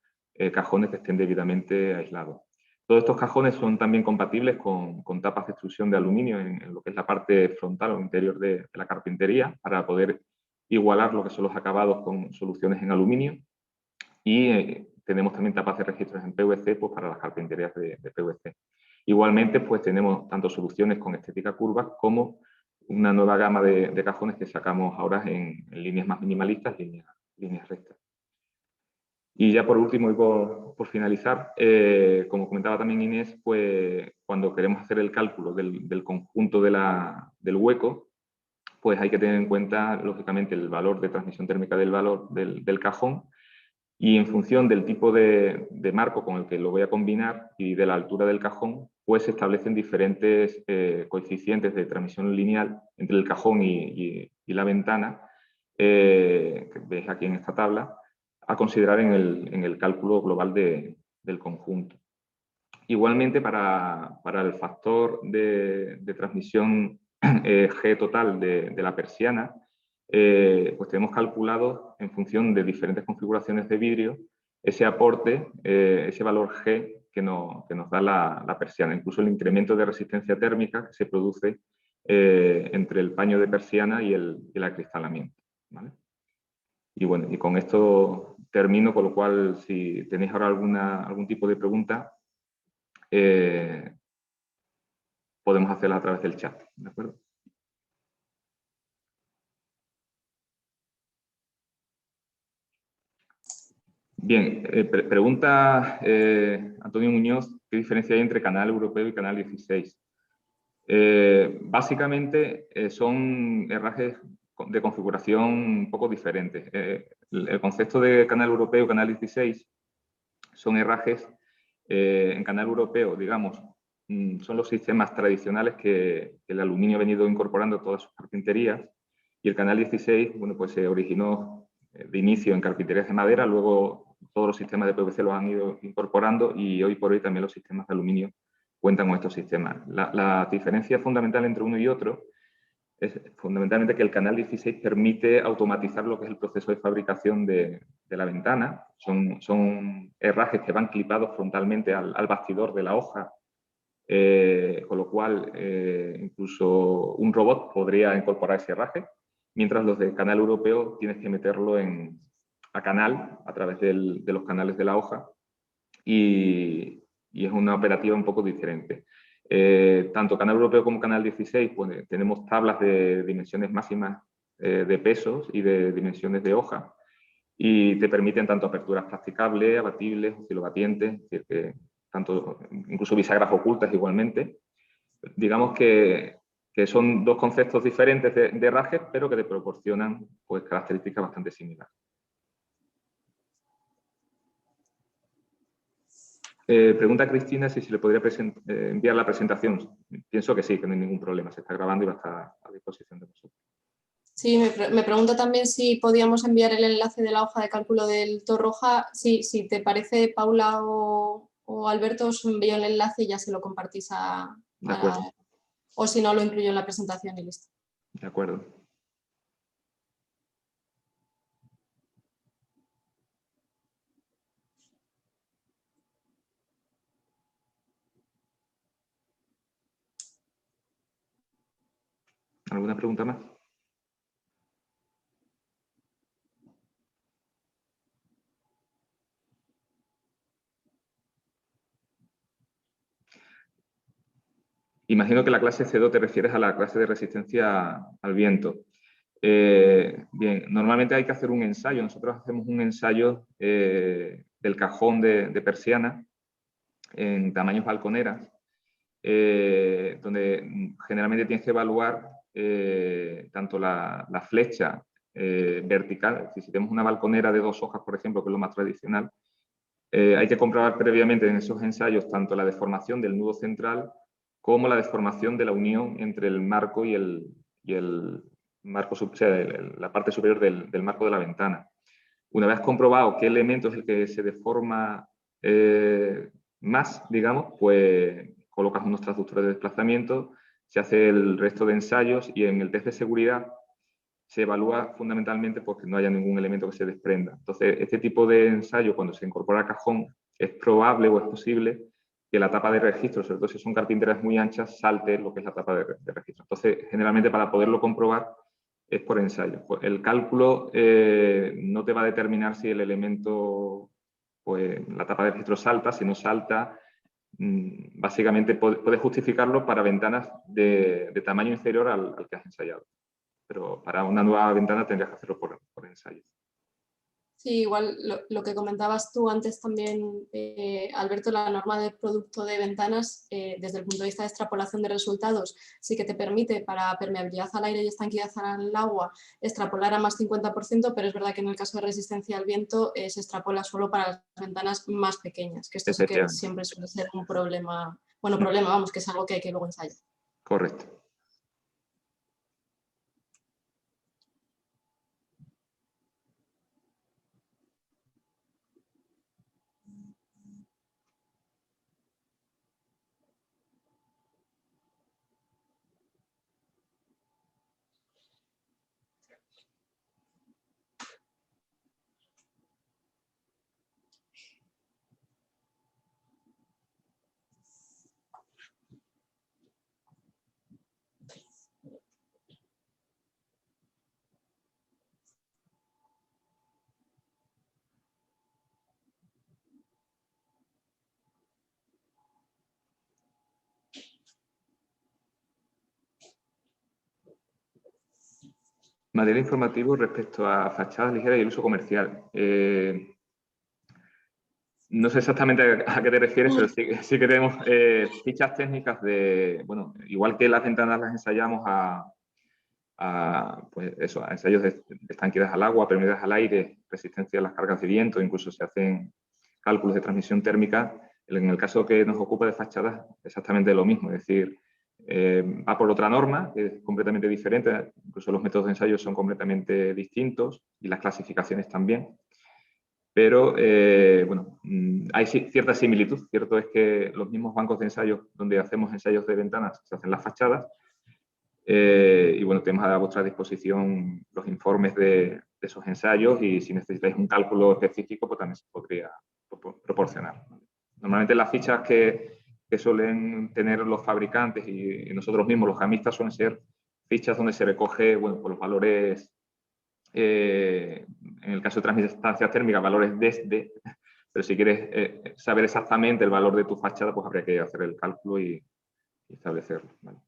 cajones que estén debidamente aislados. Todos estos cajones son también compatibles con tapas de extrusión de aluminio en lo que es la parte frontal o interior de la carpintería para poder igualar lo que son los acabados con soluciones en aluminio y tenemos también tapas de registros en PVC pues, para las carpinterías de PVC. Igualmente, pues tenemos tanto soluciones con estética curva como una nueva gama de cajones que sacamos ahora en líneas más minimalistas, líneas rectas. Y ya por último y por finalizar, como comentaba también Inés, pues cuando queremos hacer el cálculo del conjunto del hueco, pues hay que tener en cuenta, lógicamente, el valor de transmisión térmica del cajón y en función del tipo de marco con el que lo voy a combinar y de la altura del cajón, pues se establecen diferentes coeficientes de transmisión lineal entre el cajón y la ventana, que veis aquí en esta tabla, a considerar en el cálculo global del conjunto. Igualmente, para el factor de transmisión G total de la persiana, pues tenemos calculado en función de diferentes configuraciones de vidrio ese aporte, ese valor G que nos da la persiana, incluso el incremento de resistencia térmica que se produce entre el paño de persiana y el acristalamiento, ¿vale? Y bueno, y con esto termino, con lo cual si tenéis ahora algún tipo de pregunta, podemos hacerla a través del chat, ¿de acuerdo? Bien, pregunta Antonio Muñoz, ¿qué diferencia hay entre canal europeo y canal 16? Básicamente son herrajes de configuración un poco diferentes. El concepto de canal europeo y canal 16 son herrajes en canal europeo, digamos, son los sistemas tradicionales que el aluminio ha venido incorporando a todas sus carpinterías y el canal 16, bueno, pues se originó de inicio en carpinterías de madera, luego todos los sistemas de PVC los han ido incorporando y hoy por hoy también los sistemas de aluminio cuentan con estos sistemas. La diferencia fundamental entre uno y otro es fundamentalmente que el canal 16 permite automatizar lo que es el proceso de fabricación de la ventana. Son herrajes que van clipados frontalmente al bastidor de la hoja, con lo cual incluso un robot podría incorporar ese herraje, mientras los del canal europeo tienes que meterlo a canal a través de los canales de la hoja y es una operativa un poco diferente. Tanto canal europeo como canal 16 pues, tenemos tablas de dimensiones máximas de pesos y de dimensiones de hoja y te permiten tanto aperturas practicables, abatibles, oscilobatientes, es decir, que incluso bisagras ocultas igualmente. Digamos que son dos conceptos diferentes de herrajes, pero que te proporcionan pues, características bastante similares. Pregunta Cristina si se le podría enviar la presentación. Pienso que sí, que no hay ningún problema. Se está grabando y va a estar a disposición de nosotros. Sí, me pregunta también si podíamos enviar el enlace de la hoja de cálculo del Torroja. Sí, si te parece, Paula o Alberto, os envío el enlace y ya se lo compartís De acuerdo. o si no, lo incluyo en la presentación y listo. De acuerdo. ¿Alguna pregunta más? Imagino que la clase C2 te refieres a la clase de resistencia al viento. Bien, normalmente hay que hacer un ensayo. Nosotros hacemos un ensayo del cajón de persiana en tamaños balconeras, donde generalmente tienes que evaluar tanto la flecha vertical, es decir, si tenemos una balconera de 2 hojas, por ejemplo, que es lo más tradicional, hay que comprobar previamente en esos ensayos tanto la deformación del nudo central como la deformación de la unión entre el marco y el marco, o sea, la parte superior del marco de la ventana. Una vez comprobado qué elemento es el que se deforma más, digamos, pues colocas unos transductores de desplazamiento, se hace el resto de ensayos y en el test de seguridad se evalúa fundamentalmente porque no haya ningún elemento que se desprenda. Entonces, este tipo de ensayo, cuando se incorpora al cajón, es probable o es posible que la tapa de registro, sobre todo si son carpinteras muy anchas, salte lo que es la tapa de registro. Entonces, generalmente para poderlo comprobar es por ensayo. El cálculo no te va a determinar si el elemento, pues la tapa de registro salta, si no salta, básicamente puedes justificarlo para ventanas de tamaño inferior al que has ensayado. Pero para una nueva ventana tendrías que hacerlo por ensayo. Sí, igual lo que comentabas tú antes también, Alberto, la norma de producto de ventanas, desde el punto de vista de extrapolación de resultados, sí que te permite para permeabilidad al aire y estanquidad al agua extrapolar a más 50%, pero es verdad que en el caso de resistencia al viento se extrapola solo para las ventanas más pequeñas, que esto sí que siempre suele ser un problema, bueno, vamos, que es algo que hay que luego ensayar. Correcto. Material informativo respecto a fachadas ligeras y el uso comercial. No sé exactamente a qué te refieres, pero sí que tenemos fichas técnicas de, bueno, igual que las ventanas las ensayamos pues eso, a ensayos de estanqueidad al agua, permeabilidad al aire, resistencia a las cargas de viento, incluso se hacen cálculos de transmisión térmica. En el caso que nos ocupa de fachadas, exactamente lo mismo, es decir, va por otra norma, que es completamente diferente, incluso los métodos de ensayo son completamente distintos y las clasificaciones también. Pero, bueno, hay cierta similitud. Cierto es que los mismos bancos de ensayos donde hacemos ensayos de ventanas se hacen las fachadas. Y bueno, tenemos a vuestra disposición los informes de esos ensayos y si necesitáis un cálculo específico, pues también se podría proporcionar. Normalmente las fichas que suelen tener los fabricantes y nosotros mismos, los jamistas, suelen ser fichas donde se recoge, bueno, pues los valores, en el caso de transmisión térmica, valores desde, pero si quieres saber exactamente el valor de tu fachada, pues habría que hacer el cálculo y establecerlo, ¿vale?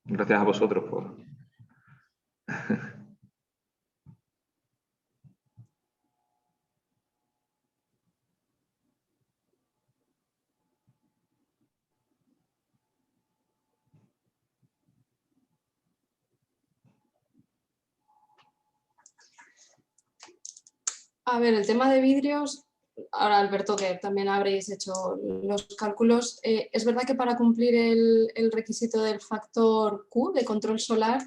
Gracias a vosotros por... A ver, el tema de vidrios, ahora Alberto, que también habréis hecho los cálculos, es verdad que para cumplir el requisito del factor Q de control solar,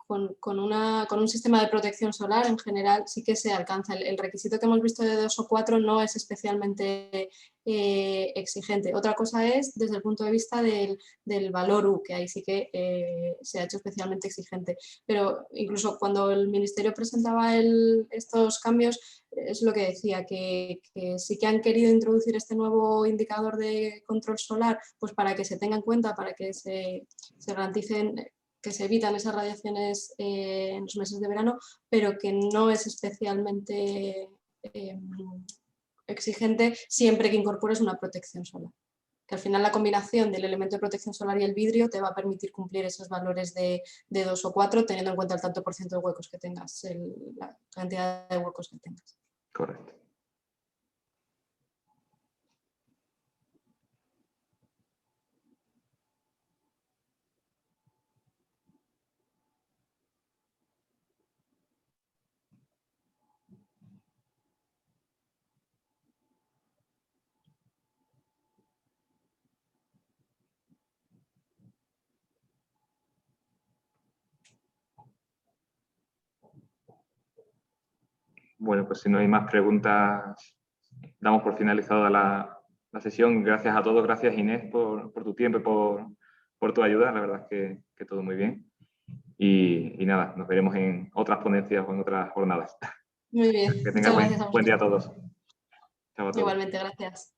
con un sistema de protección solar en general sí que se alcanza. El requisito que hemos visto de 2 o 4 no es especialmente exigente. Otra cosa es desde el punto de vista del valor U, que ahí sí que se ha hecho especialmente exigente. Pero incluso cuando el Ministerio presentaba estos cambios, es lo que decía, que sí que han querido introducir este nuevo indicador de control solar, pues para que se tenga en cuenta, para que se garanticen que se evitan esas radiaciones en los meses de verano, pero que no es especialmente exigente siempre que incorpores una protección solar. Que al final la combinación del elemento de protección solar y el vidrio te va a permitir cumplir esos valores de 2 o 4, teniendo en cuenta el tanto por ciento de huecos que tengas, la cantidad de huecos que tengas. Correcto. Bueno, pues si no hay más preguntas, damos por finalizada la sesión. Gracias a todos, gracias Inés por tu tiempo y por tu ayuda. La verdad es que todo muy bien. Y nada, nos veremos en otras ponencias o en otras jornadas. Muy bien, Que tengan muchas gracias a buen día a vosotros. todos. Chao a todos. Igualmente, gracias.